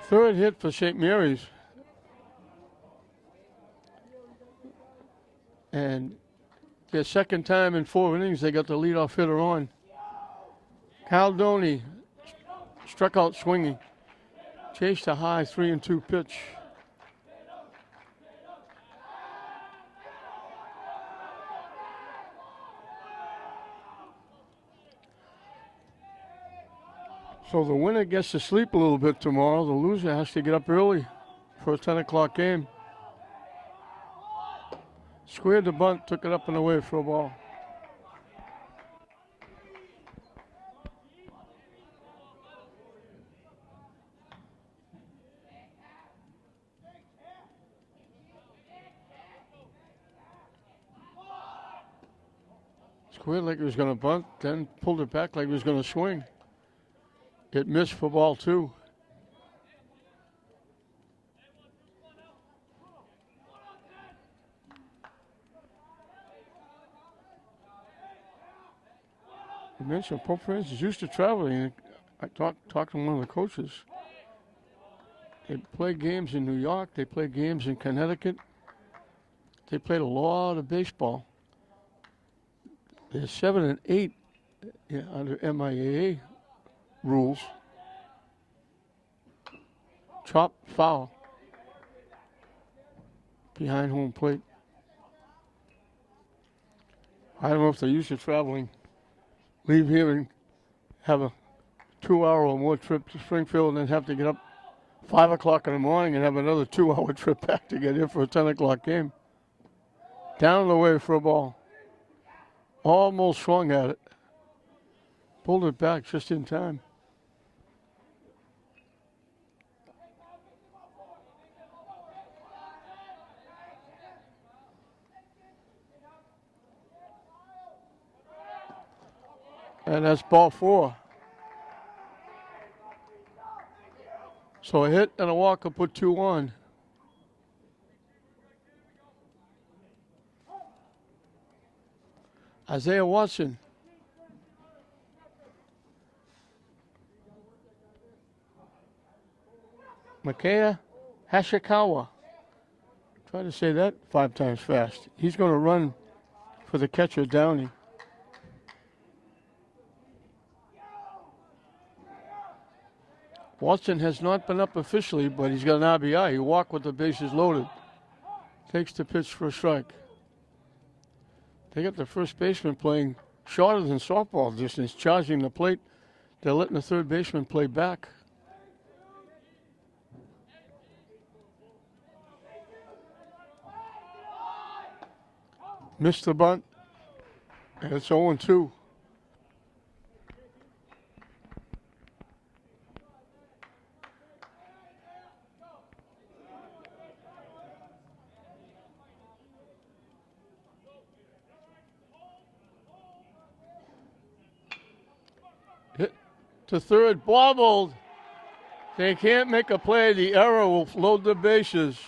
Third hit for St. Mary's. And their second time in 4 innings, they got the leadoff hitter on. Caldoni struck out swinging. Chased a high 3-2 pitch. So the winner gets to sleep a little bit tomorrow. The loser has to get up early for a 10 o'clock game. Squared the bunt, took it up and away for a ball. Squared like he was going to bunt, then pulled it back like he was going to swing. It missed for ball 2. You mentioned Pope Francis is used to traveling. I talked to one of the coaches. They play games in New York. They play games in Connecticut. They played a lot of baseball. They're 7 and 8 under MIAA rules. Chop foul behind home plate. I don't know if they're used to traveling. Leave here and have a 2-hour or more trip to Springfield and then have to get up 5 o'clock in the morning and have another 2-hour trip back to get here for a 10 o'clock game. Down the way for a ball. Almost swung at it. Pulled it back just in time. And that's ball 4. So a hit and a walk will put 2 on. Isaiah Watson. Makaya Hashikawa. Try to say that 5 times fast. He's going to run for the catcher, Downey. Watson has not been up officially, but he's got an RBI. He walked with the bases loaded. Takes the pitch for a strike. They got the first baseman playing shorter than softball distance, charging the plate. They're letting the third baseman play back. Missed the bunt, and it's 0-2. Hit to third, bobbled. They can't make a play. The error will load the bases.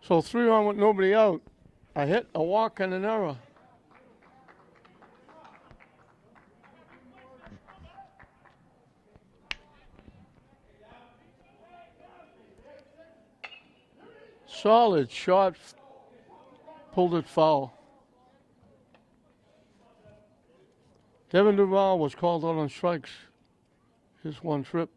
So 3 on with nobody out. A hit, a walk, and an error. Solid shot, pulled it foul. Devin Duval was called out on strikes. His one trip.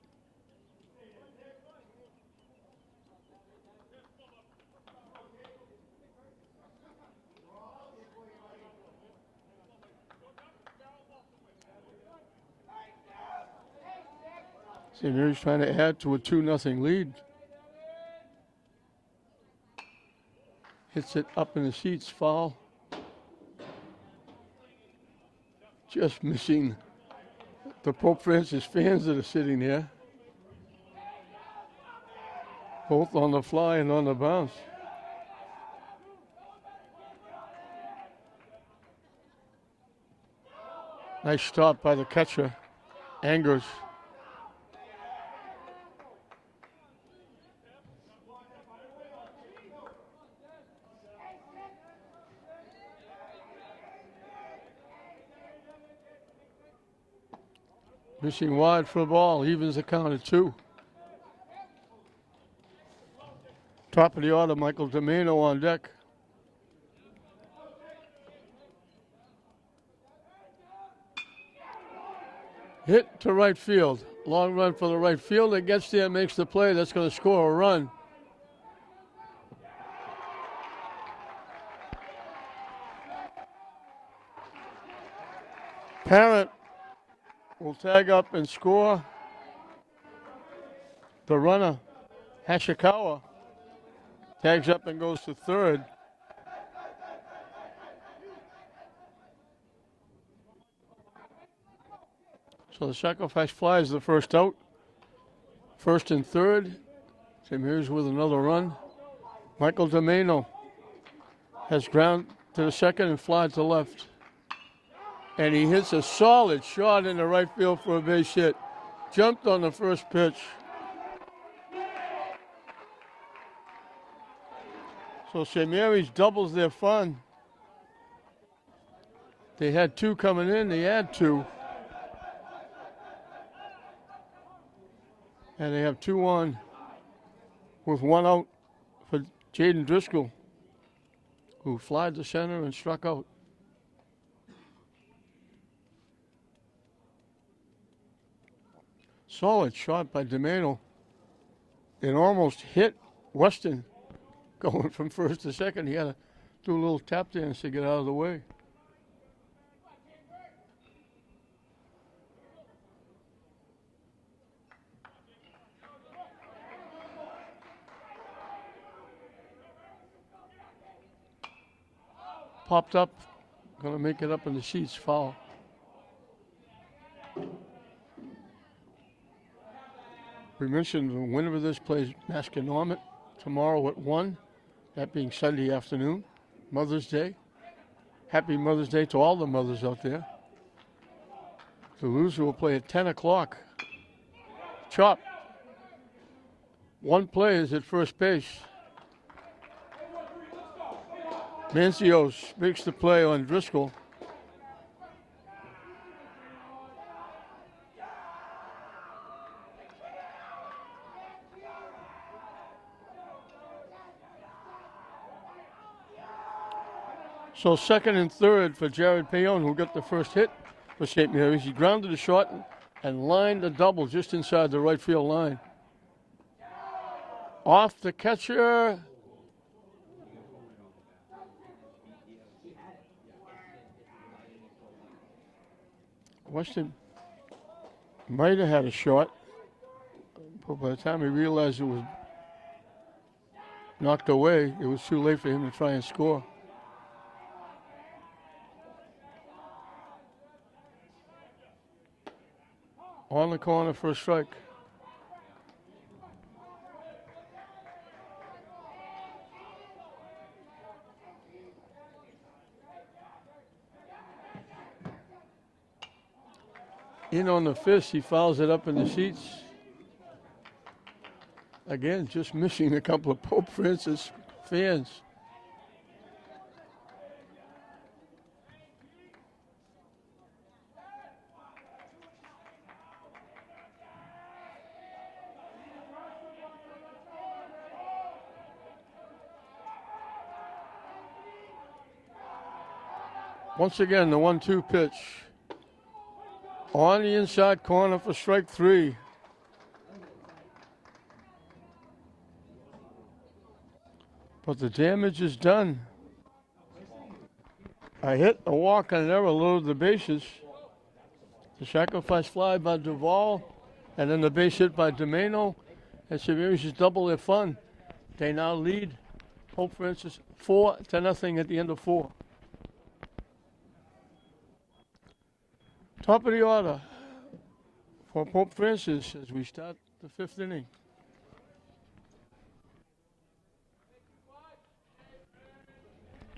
St. Mary's trying to add to a 2-0 lead. Hits it up in the seats, foul. Just missing the Pope Francis fans that are sitting there. Both on the fly and on the bounce. Nice stop by the catcher, Angers. Missing wide for the ball, evens the count at 2. Top of the order, Michael Domeno on deck. Hit to right field. Long run for the right fielder. Gets there, makes the play. That's going to score a run. Parent will tag up and score. The runner, Hashikawa, tags up and goes to third. So the sacrifice fly is the first out. First and third. St. Mary's with another run. Michael Domeno has ground to the second and fly to left. And he hits a solid shot in the right field for a base hit. Jumped on the first pitch. So St. Mary's doubles their fun. They had 2 coming in, they add 2. And they have 2 on with 1 out for Jaden Driscoll, who flied to center and struck out. Solid shot by Domeno. It almost hit Weston going from first to second. He had to do a little tap dance to get out of the way. Popped up, going to make it up in the seats, foul. We mentioned the winner of this plays Masconomet tomorrow at 1, that being Sunday afternoon, Mother's Day. Happy Mother's Day to all the mothers out there. The loser will play at 10 o'clock. Chop. 1 play is at first base. Mancios makes the play on Driscoll. So second and third for Jared Payon, who got the first hit for St. Mary's. He grounded a short and lined a double just inside the right field line. Off the catcher. Weston might have had a shot, but by the time he realized it was knocked away, it was too late for him to try and score. On the corner for a strike. In on the fist, he fouls it up in the seats. Again, just missing a couple of Pope Francis fans. Once again, the 1-2 pitch. On the inside corner for strike 3. But the damage is done. A hit, a walk, and an error loaded the bases. The sacrifice fly by Duvall And then the base hit by Domeno. And St. Mary's just double their fun. They now lead Pope Francis 4-0 at the end of 4. Top of the order for Pope Francis as we start the 5th inning.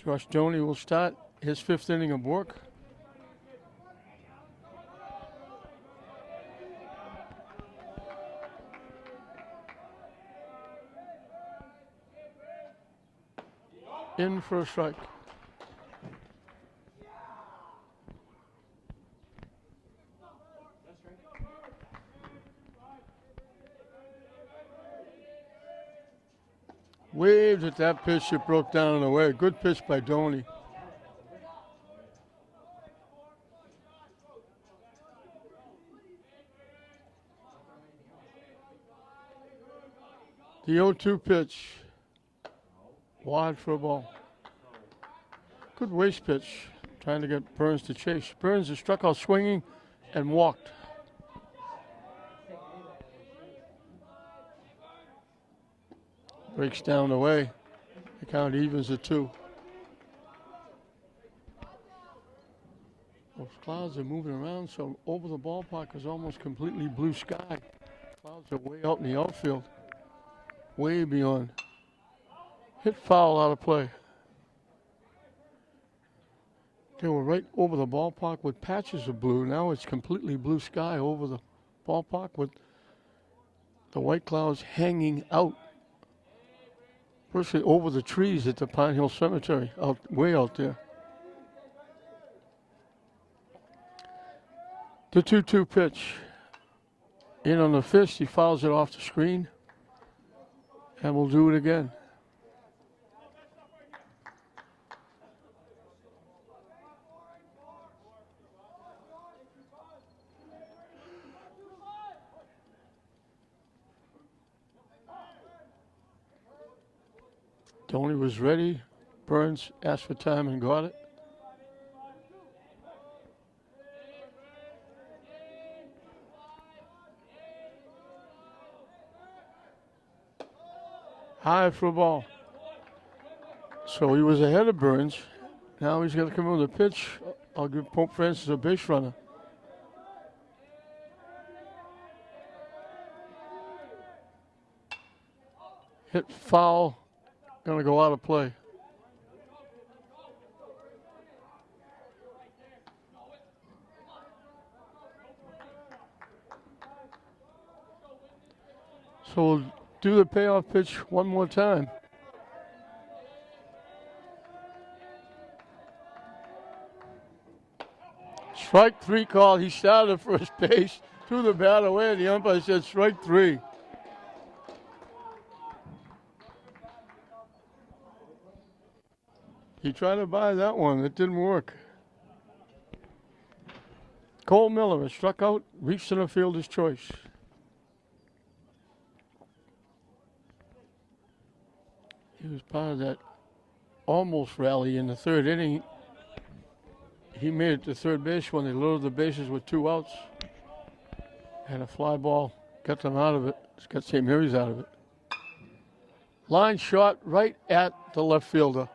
Josh Doney will start his 5th inning of work. In for a strike. Waved at that pitch, it broke down and away. Good pitch by Doney. The 0-2 pitch. Wide for a ball. Good waste pitch. Trying to get Burns to chase. Burns has struck out swinging and walked. Breaks down the way. The count evens at 2. Those clouds are moving around, so over the ballpark is almost completely blue sky. Clouds are way out in the outfield. Way beyond. Hit foul out of play. They were right over the ballpark with patches of blue. Now it's completely blue sky over the ballpark with the white clouds hanging out. Virtually over the trees at the Pine Hill Cemetery, way out there. The 2-2 pitch. In on the fist, he fouls it off the screen. And we'll do it again. Doney was ready. Burns asked for time and got it. High for a ball. So he was ahead of Burns. Now he's got to come in with a pitch. I'll give Pope Francis a base runner. Hit foul. Going to go out of play. So we'll do the payoff pitch one more time. Strike 3 call. He started at first base, threw the bat away, and the umpire said strike 3. He tried to buy that one. It didn't work. Cole Miller has struck out, reached center fielder's choice. He was part of that almost rally in the 3rd inning. He made it to third base when they loaded the bases with 2 outs. Had a fly ball, got them out of it. Got St. Mary's out of it. Line shot right at the left fielder.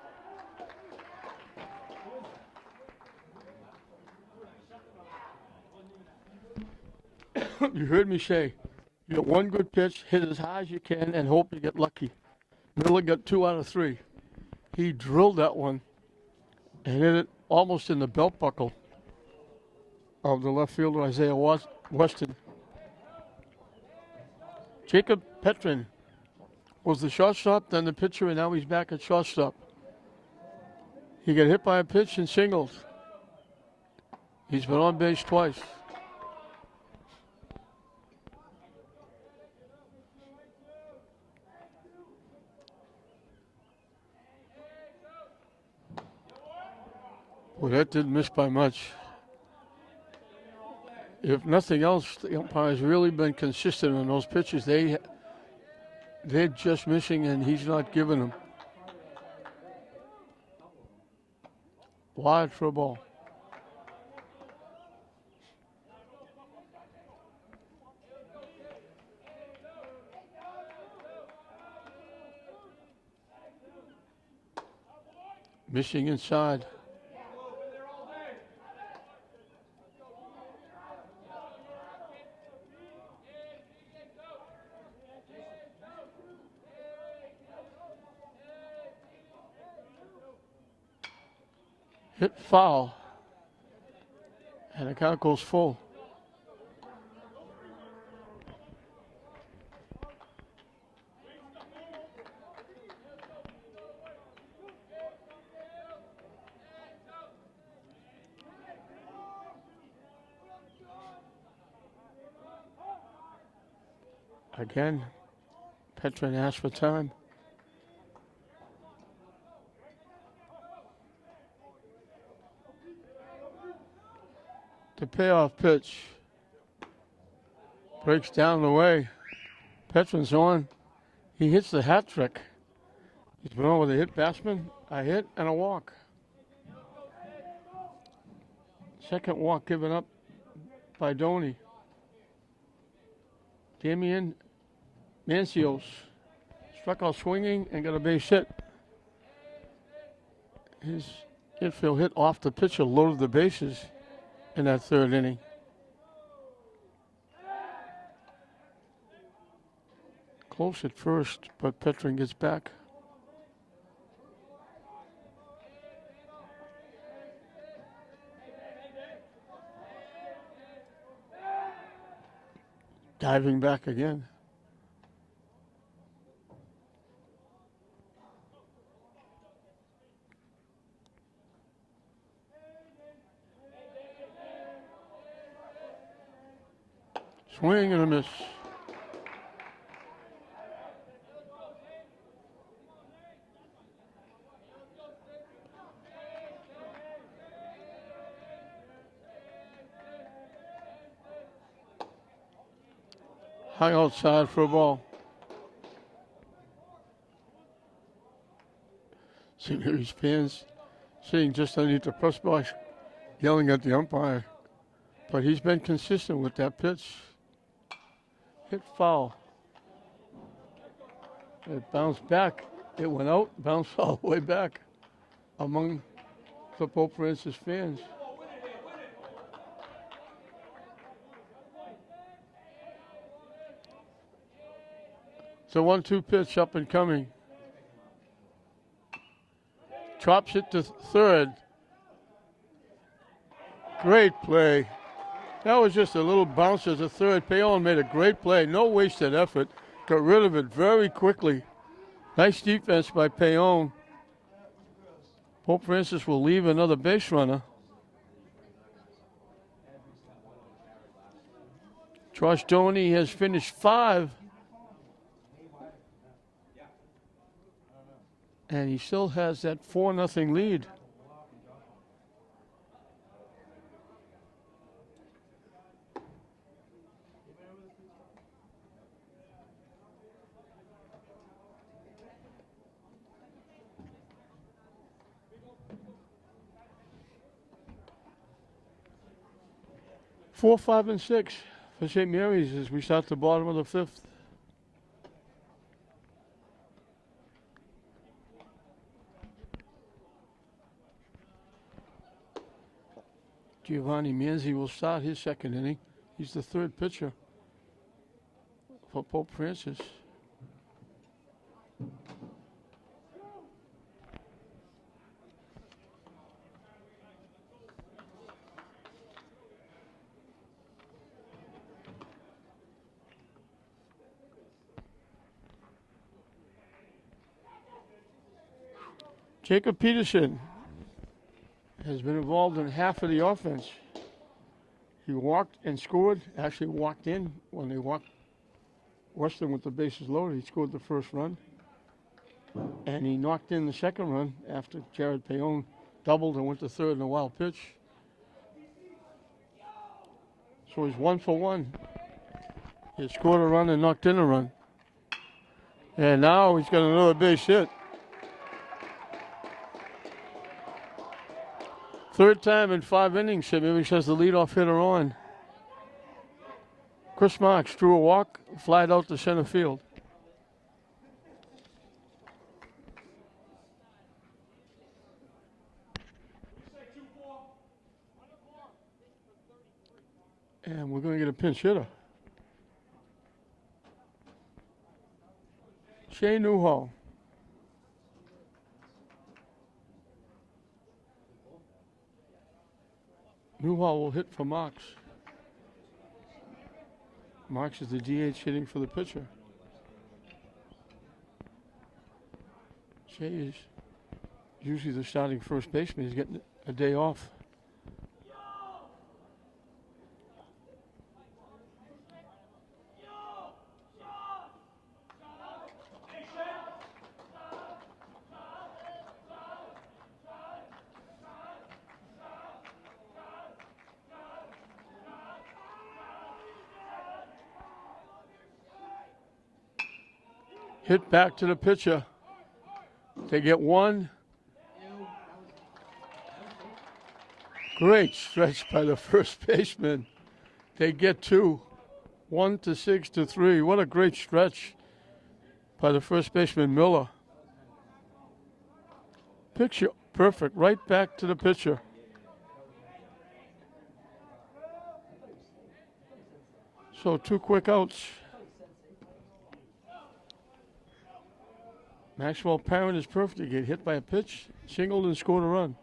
You heard me say, you get one good pitch, hit as high as you can, and hope you get lucky. Miller got 2 out of 3. He drilled that one and hit it almost in the belt buckle of the left fielder, Isaiah Weston. Jacob Petrin was the shortstop, then the pitcher, and now he's back at shortstop. He got hit by a pitch and singled. He's been on base twice. Well, that didn't miss by much. If nothing else, the umpire's really been consistent on those pitches. They're just missing, and he's not giving them. Wide for a ball. Missing inside. Hit foul. And the count goes full. Again, Petrin asked for time. The payoff pitch breaks down the way. Petrin's on. He hits the hat trick. He's been on with a hit batsman, a hit, and a walk. Second walk given up by Doney. Damian Mancios struck out swinging and got a base hit. His infield hit off the pitcher loaded the bases in that third inning. Close at first, but Petrin gets back. Diving back again. Swing and a miss. High outside for a ball. St. Mary's fans sitting just underneath the press box yelling at the umpire. But he's been consistent with that pitch. Hit foul. It bounced back. It went out, bounced all the way back among the Pope Francis fans. It's a 1-2 pitch up and coming. Chops it to third. Great play. That was just a little bounce as a third. Payon made a great play. No wasted effort. Got rid of it very quickly. Nice defense by Payon. Pope Francis will leave another base runner. Josh Doney has finished 5. And he still has that 4-0 lead. Four, 5, and 6 for St. Mary's as we start the bottom of the 5th. Giovanni Manzi will start his second inning. He's the third pitcher for Pope Francis. Jacob Peterson has been involved in half of the offense. He walked and scored, actually walked in when they walked Western with the bases loaded. He scored the first run. And he knocked in the second run after Jared Payon doubled and went to third in a wild pitch. So he's 1 for 1. He scored a run and knocked in a run. And now he's got another base hit. Third time in 5 innings, St. Mary's has the leadoff hitter on. Chris Marks drew a walk, flied out to center field. And we're going to get a pinch hitter. Shea Newhall. Newhall will hit for Marks. Marks is the DH hitting for the pitcher. Shea is usually the starting first baseman. He's getting a day off. Hit back to the pitcher. They get one. Great stretch by the first baseman. They get two. 1-6 to 3. What a great stretch by the first baseman, Miller. Picture perfect. Right back to the pitcher. So 2 quick outs. Maxwell Parent is perfect. He get hit by a pitch, singled, and scored a run.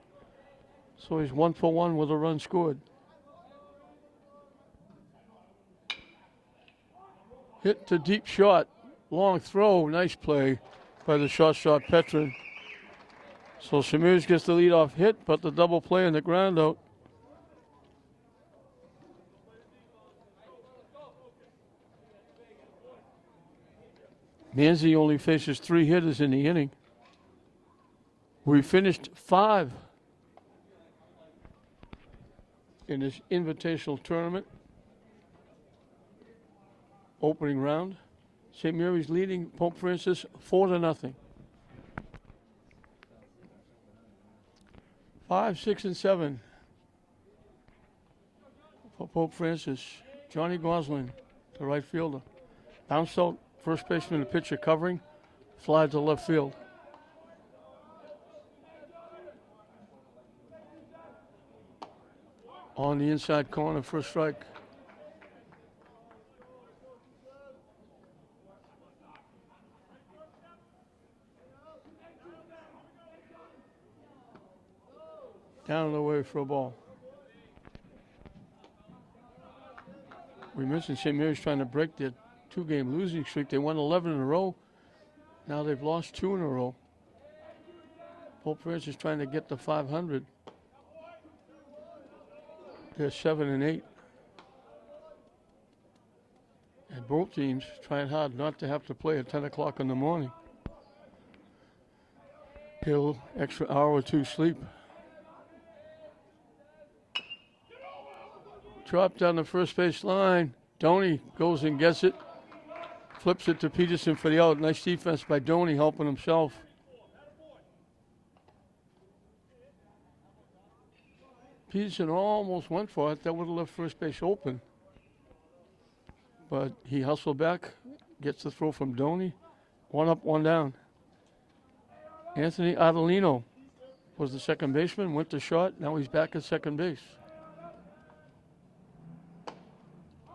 So he's 1 for 1 with a run scored. Hit to deep shot. Long throw. Nice play by the shortstop Petrin. So Samirs gets the leadoff hit, but the double play and the ground out. Manzi only faces 3 hitters in the inning. We finished 5 in this invitational tournament. Opening round. St. Mary's leading Pope Francis 4-0. 5, 6, and 7 for Pope Francis. Johnny Goslin, the right fielder. Bounced out. First baseman, the pitcher covering, fly to left field. On the inside corner for a strike. Down and away for a ball. We mentioned St. Mary's trying to break their 2-game losing streak. They won 11 in a row. Now they've lost 2 in a row. Pope Francis trying to get to 500. They're 7-8. And both teams trying hard not to have to play at 10 o'clock in the morning. Get a little extra hour or 2 sleep. Drop down the first base line. Doney goes and gets it. Flips it to Peterson for the out. Nice defense by Doney, helping himself. Peterson almost went for it. That would have left first base open. But he hustled back, gets the throw from Doney. 1 up, 1 down. Anthony Adelino was the second baseman, went to short. Now he's back at second base.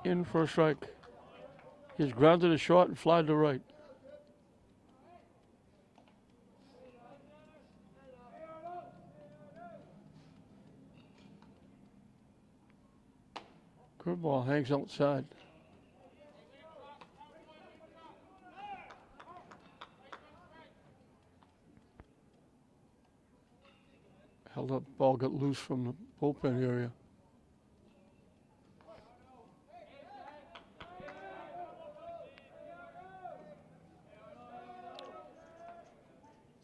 In for a strike. He's grounded to short and fly to right. Curveball hangs outside. Held up, ball got loose from the bullpen area.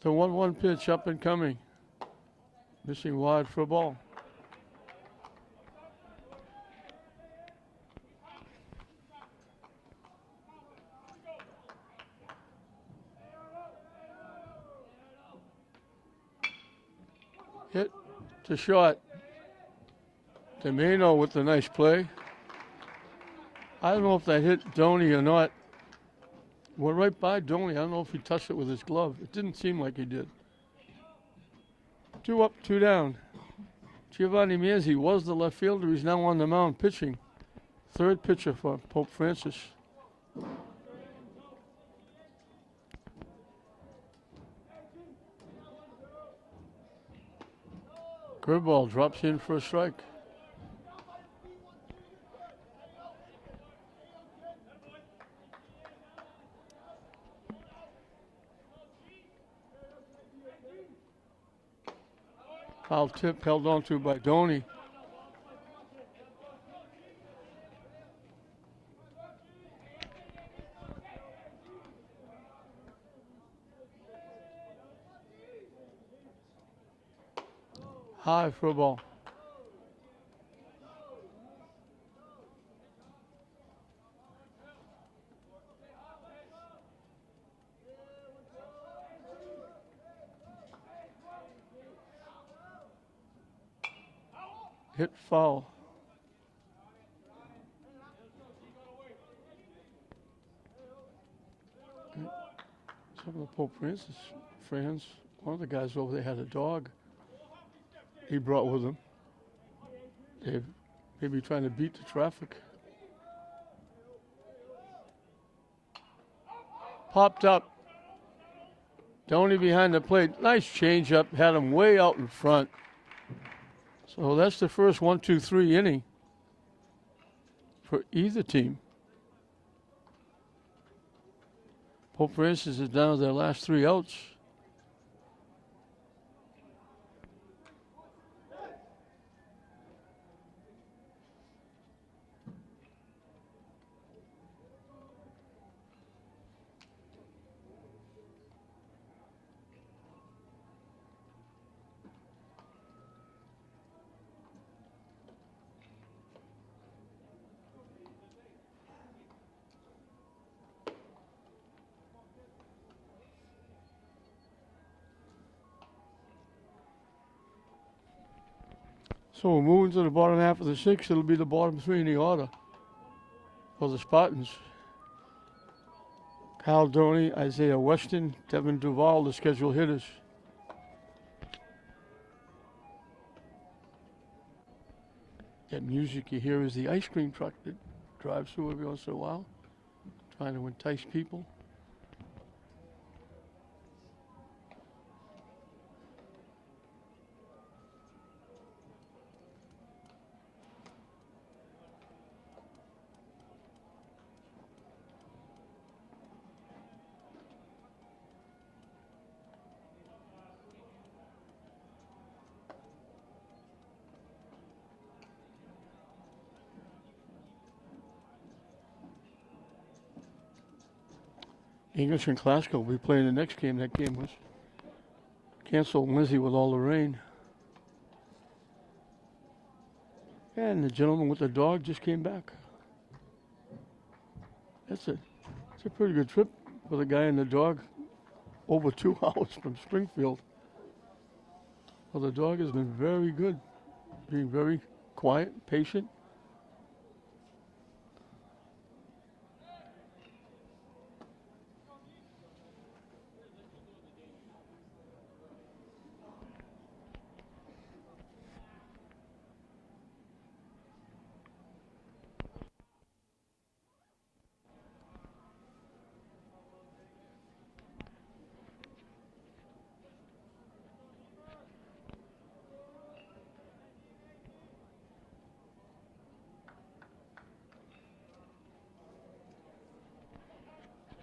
The 1-1 pitch up and coming. Missing wide for a ball. Hit to short. Demeno with the nice play. I don't know if that hit Doney or not. Went right by Doney. I don't know if he touched it with his glove. It didn't seem like he did. 2 up, 2 down. Giovanni Manzi was the left fielder. He's now on the mound pitching. Third pitcher for Pope Francis. Curveball drops in for a strike. Foul tip held on to by Doney. High for a ball. Hit foul. Some of the Pope Francis fans, one of the guys over there had a dog he brought with him. They're maybe trying to beat the traffic. Popped up. Doney behind the plate. Nice changeup. Had him way out in front. So that's the first 1-2-3 inning for either team. Pope Francis is down to their last 3 outs. So we're moving to the bottom half of the 6th. It'll be the bottom 3 in the order for the Spartans. Kyle Doney, Isaiah Weston, Devin Duval, the scheduled hitters. That music you hear is the ice cream truck that drives through every once in a while, trying to entice people. English and Glasgow will be playing the next game. That game was canceled Wednesday with all the rain. And the gentleman with the dog just came back. It's a pretty good trip for the guy and the dog. Over 2 hours from Springfield. Well, the dog has been very good, being very quiet, patient.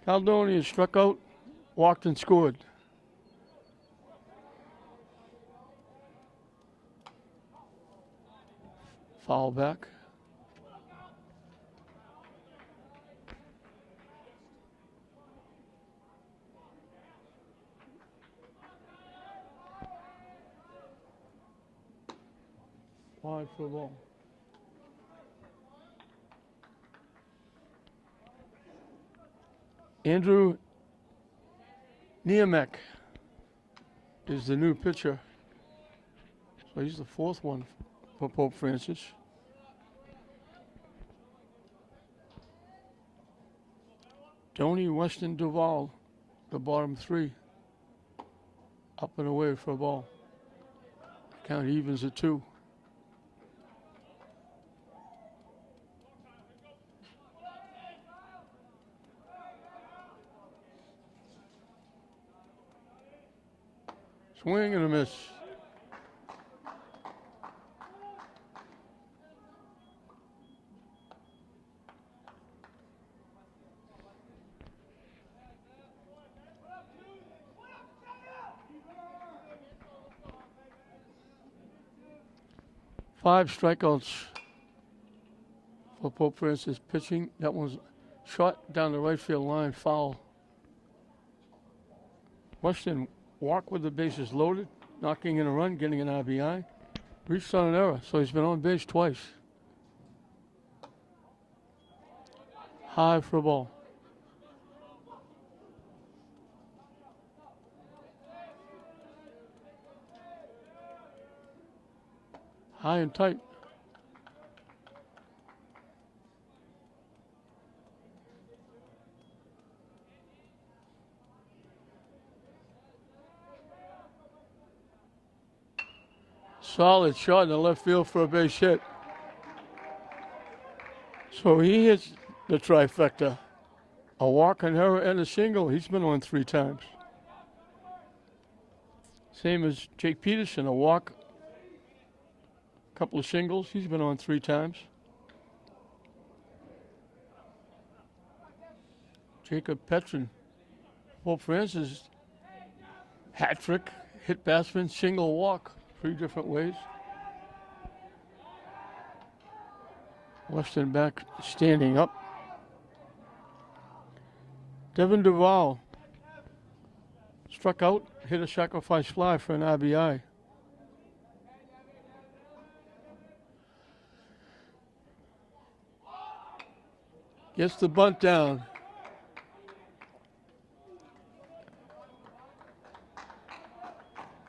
Caldoni struck out, walked and scored. Foul back. Wide for the ball. Andrew Niemek is the new pitcher. So he's the 4th one for Pope Francis. Doney, Weston, Duval, the bottom 3. Up and away for a ball. Count evens at 2. Swing and a miss. Five strikeouts for Pope Francis pitching. That one's shot down the right field line, foul. Weston walked with the bases loaded, knocking in a run, getting an RBI. Reached on an error, so he's been on base twice. High for a ball. High and tight. Solid shot in the left field for a base hit. So he hits the trifecta. A walk, an error, and a single. He's been on 3 times. Same as Jake Peterson, a walk, a couple of singles. He's been on 3 times. Jacob Petrin, Pope Francis, hat trick, hit batsman, single walk, 3 different ways. Weston back standing up. Devin Duval struck out, hit a sacrifice fly for an RBI. Gets the bunt down.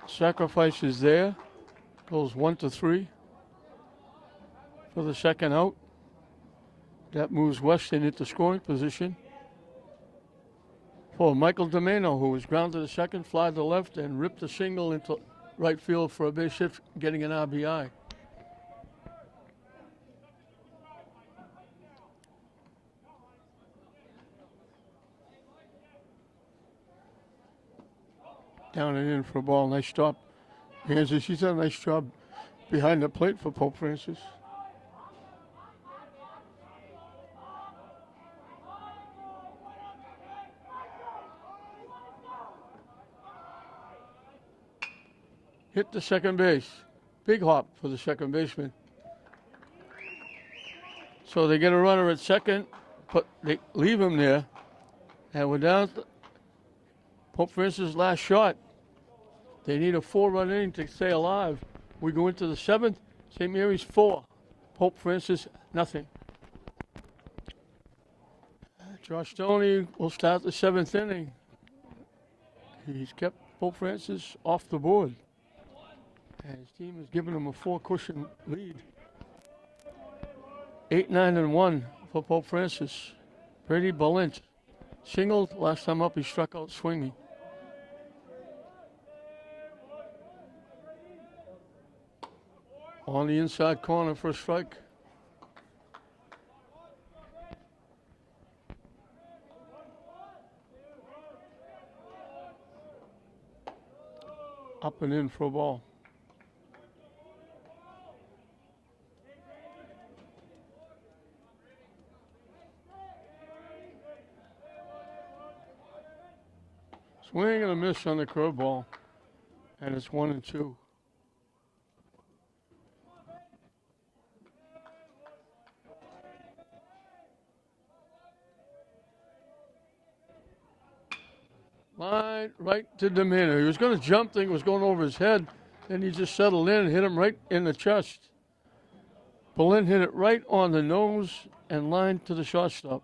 Sacrifice is there. Goes 1-3 for the second out. That moves Weston into scoring position for Michael Domeno, who was grounded to second, fly to left, and ripped a single into right field for a base hit, getting an RBI. Down and in for a ball. Nice stop. Kansas, she's done a nice job behind the plate for Pope Francis. Hit the second base. Big hop for the second baseman. So they get a runner at second, but they leave him there. And we're down to Pope Francis' last shot. They need a 4-run inning to stay alive. We go into the 7th. St. Mary's 4. Pope Francis, nothing. Josh Stoney will start the 7th inning. He's kept Pope Francis off the board. And his team has given him a 4-cushion lead. 8-9-1 for Pope Francis. Brady Balint singled. Last time up, he struck out swinging. On the inside corner for a strike. Up and in for a ball. Swing and a miss on the curveball, and it's 1-2. Line right to Domino. He was going to jump, thing was going over his head, then he just settled in and hit him right in the chest. Bolin hit it right on the nose and line to the shortstop.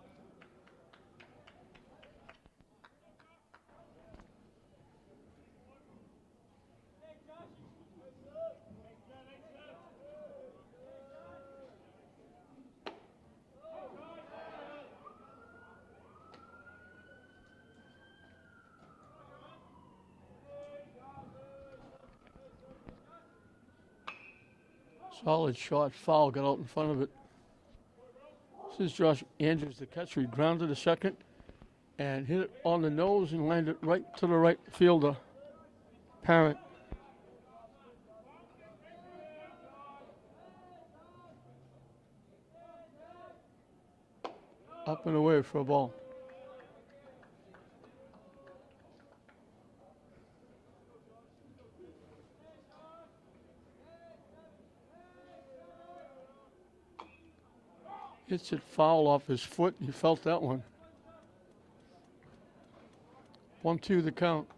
Solid shot, foul, got out in front of it. This is Josh Andrews, the catcher. He grounded to second and hit it on the nose and landed right to the right fielder, Parent. Up and away for a ball. Hits it foul off his foot. He felt that one. 1-2 the count.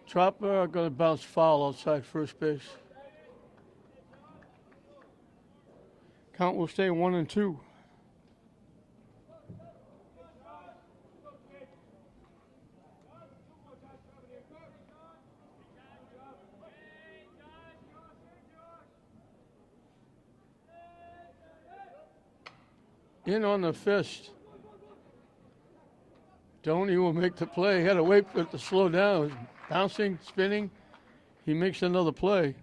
Tropper going to bounce foul outside first base. Count will stay 1-2. In on the fist. Doney will make the play. He had to wait for it to slow down. Bouncing, spinning. He makes another play.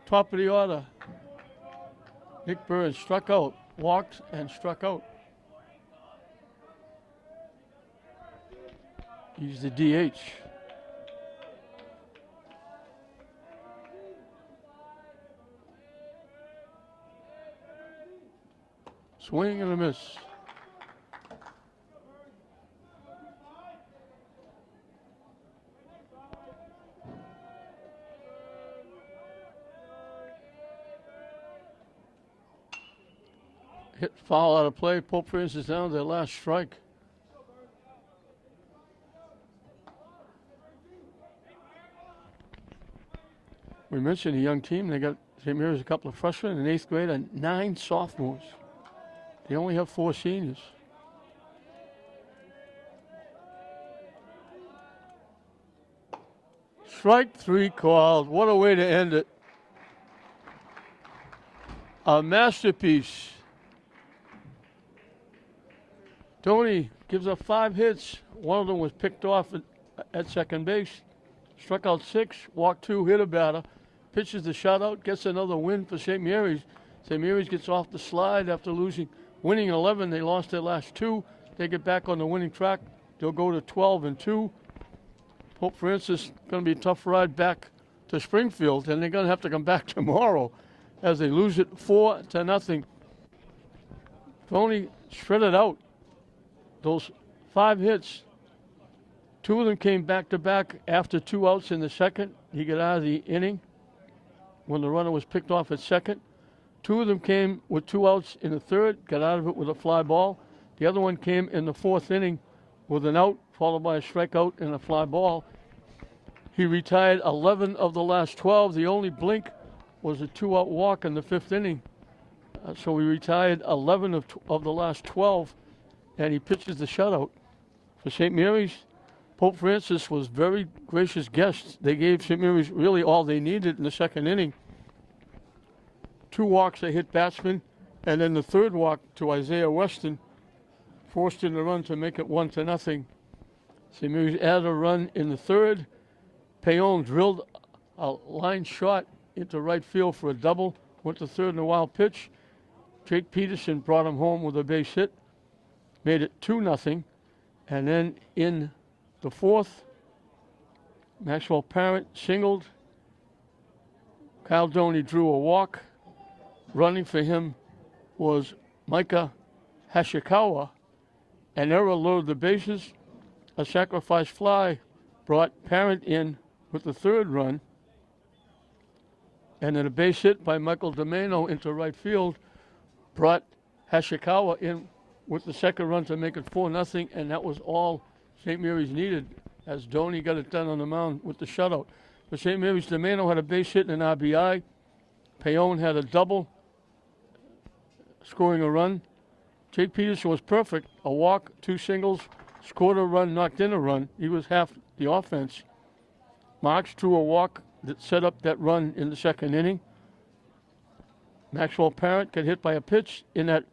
Top of the order. Nick Burns struck out, walked and struck out. He's the DH. Swing and a miss. Hit foul out of play. Pope Francis is down to their last strike. We mentioned a young team. They got St. Mary's a couple of freshmen in 8th grade and 9 sophomores. They only have 4 seniors. Strike 3 called. What a way to end it. A masterpiece. Tony gives up 5 hits. One of them was picked off at second base. Struck out 6, walked 2, hit a batter. Pitches the shutout, gets another win for St. Mary's. St. Mary's gets off the slide after winning 11. They lost their last 2. They get back on the winning track. They'll go to 12-2. Pope Francis going to be a tough ride back to Springfield, and they're going to have to come back tomorrow as they lose it 4-0. Tony shredded out those 5 hits. 2 of them came back-to-back after 2 outs in the second. He got out of the inning when the runner was picked off at second. 2 of them came with 2 outs in the third, got out of it with a fly ball. The other one came in the 4th inning with an out, followed by a strikeout and a fly ball. He retired 11 of the last 12. The only blink was a 2-out walk in the 5th inning. So he retired 11 of the last 12, and he pitches the shutout. For St. Mary's, Pope Francis was very gracious guest. They gave St. Mary's really all they needed in the second inning. 2 walks they hit batsmen, and then the 3rd walk to Isaiah Weston forced him to run to make it 1-0. St. Mary's added a run in the 3rd. Payon drilled a line shot into right field for a double, went to 3rd in a wild pitch. Jake Peterson brought him home with a base hit, made it 2-0, and then in the 4th, Maxwell Parent singled. Kyle Doney drew a walk. Running for him was Micah Hashikawa. An error loaded the bases. A sacrifice fly brought Parent in with the 3rd run. And then a base hit by Michael Domeno into right field brought Hashikawa in with the 2nd run to make it 4-0, and that was all St. Mary's needed as Doney got it done on the mound with the shutout. For St. Mary's, Domeno had a base hit and an RBI. Payon had a double, scoring a run. Jake Peterson was perfect. A walk, 2 singles, scored a run, knocked in a run. He was half the offense. Marks drew a walk that set up that run in the second inning. Maxwell Parent got hit by a pitch in that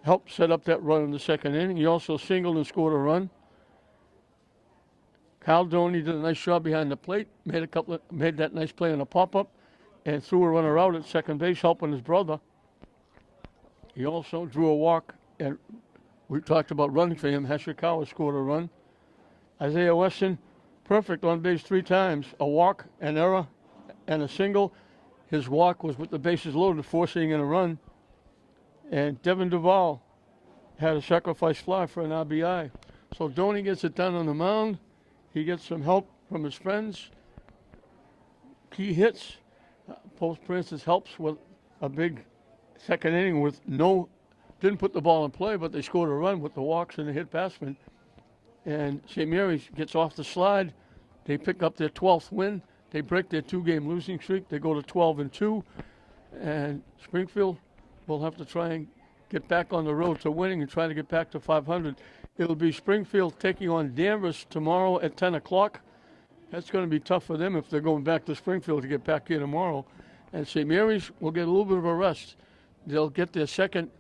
helped set up that run in the second inning. He also singled and scored a run. Kyle Doney did a nice job behind the plate, made that nice play on a pop-up, and threw a runner out at second base, helping his brother. He also drew a walk, and we talked about running for him. Hashikawa scored a run. Isaiah Weston, perfect on base 3 times, a walk, an error, and a single. His walk was with the bases loaded, forcing in a run. And Devin Duvall had a sacrifice fly for an RBI. So Doney gets it done on the mound. He gets some help from his friends. Key hits. Post Francis helps with a big second inning with didn't put the ball in play, but they scored a run with the walks and the hit batsman. And St. Mary's gets off the slide. They pick up their 12th win. They break their 2-game losing streak. They go to 12-2. And Springfield will have to try and get back on the road to winning and try to get back to 500. It'll be Springfield taking on Danvers tomorrow at 10 o'clock. That's going to be tough for them if they're going back to Springfield to get back here tomorrow. And St. Mary's will get a little bit of a rest. They'll get their second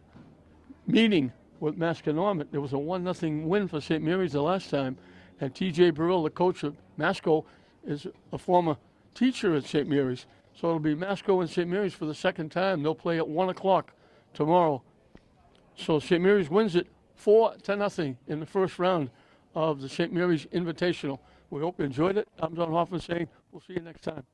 meeting with Masconomet. There was a 1-0 win for St. Mary's the last time. And T.J. Burrell, the coach of Masco, is a former teacher at St. Mary's. So it'll be Masco and St. Mary's for the second time. They'll play at 1 o'clock tomorrow. So St. Mary's wins it 4-0 in the first round of the St. Mary's Invitational. We hope you enjoyed it. I'm John Hoffman saying we'll see you next time.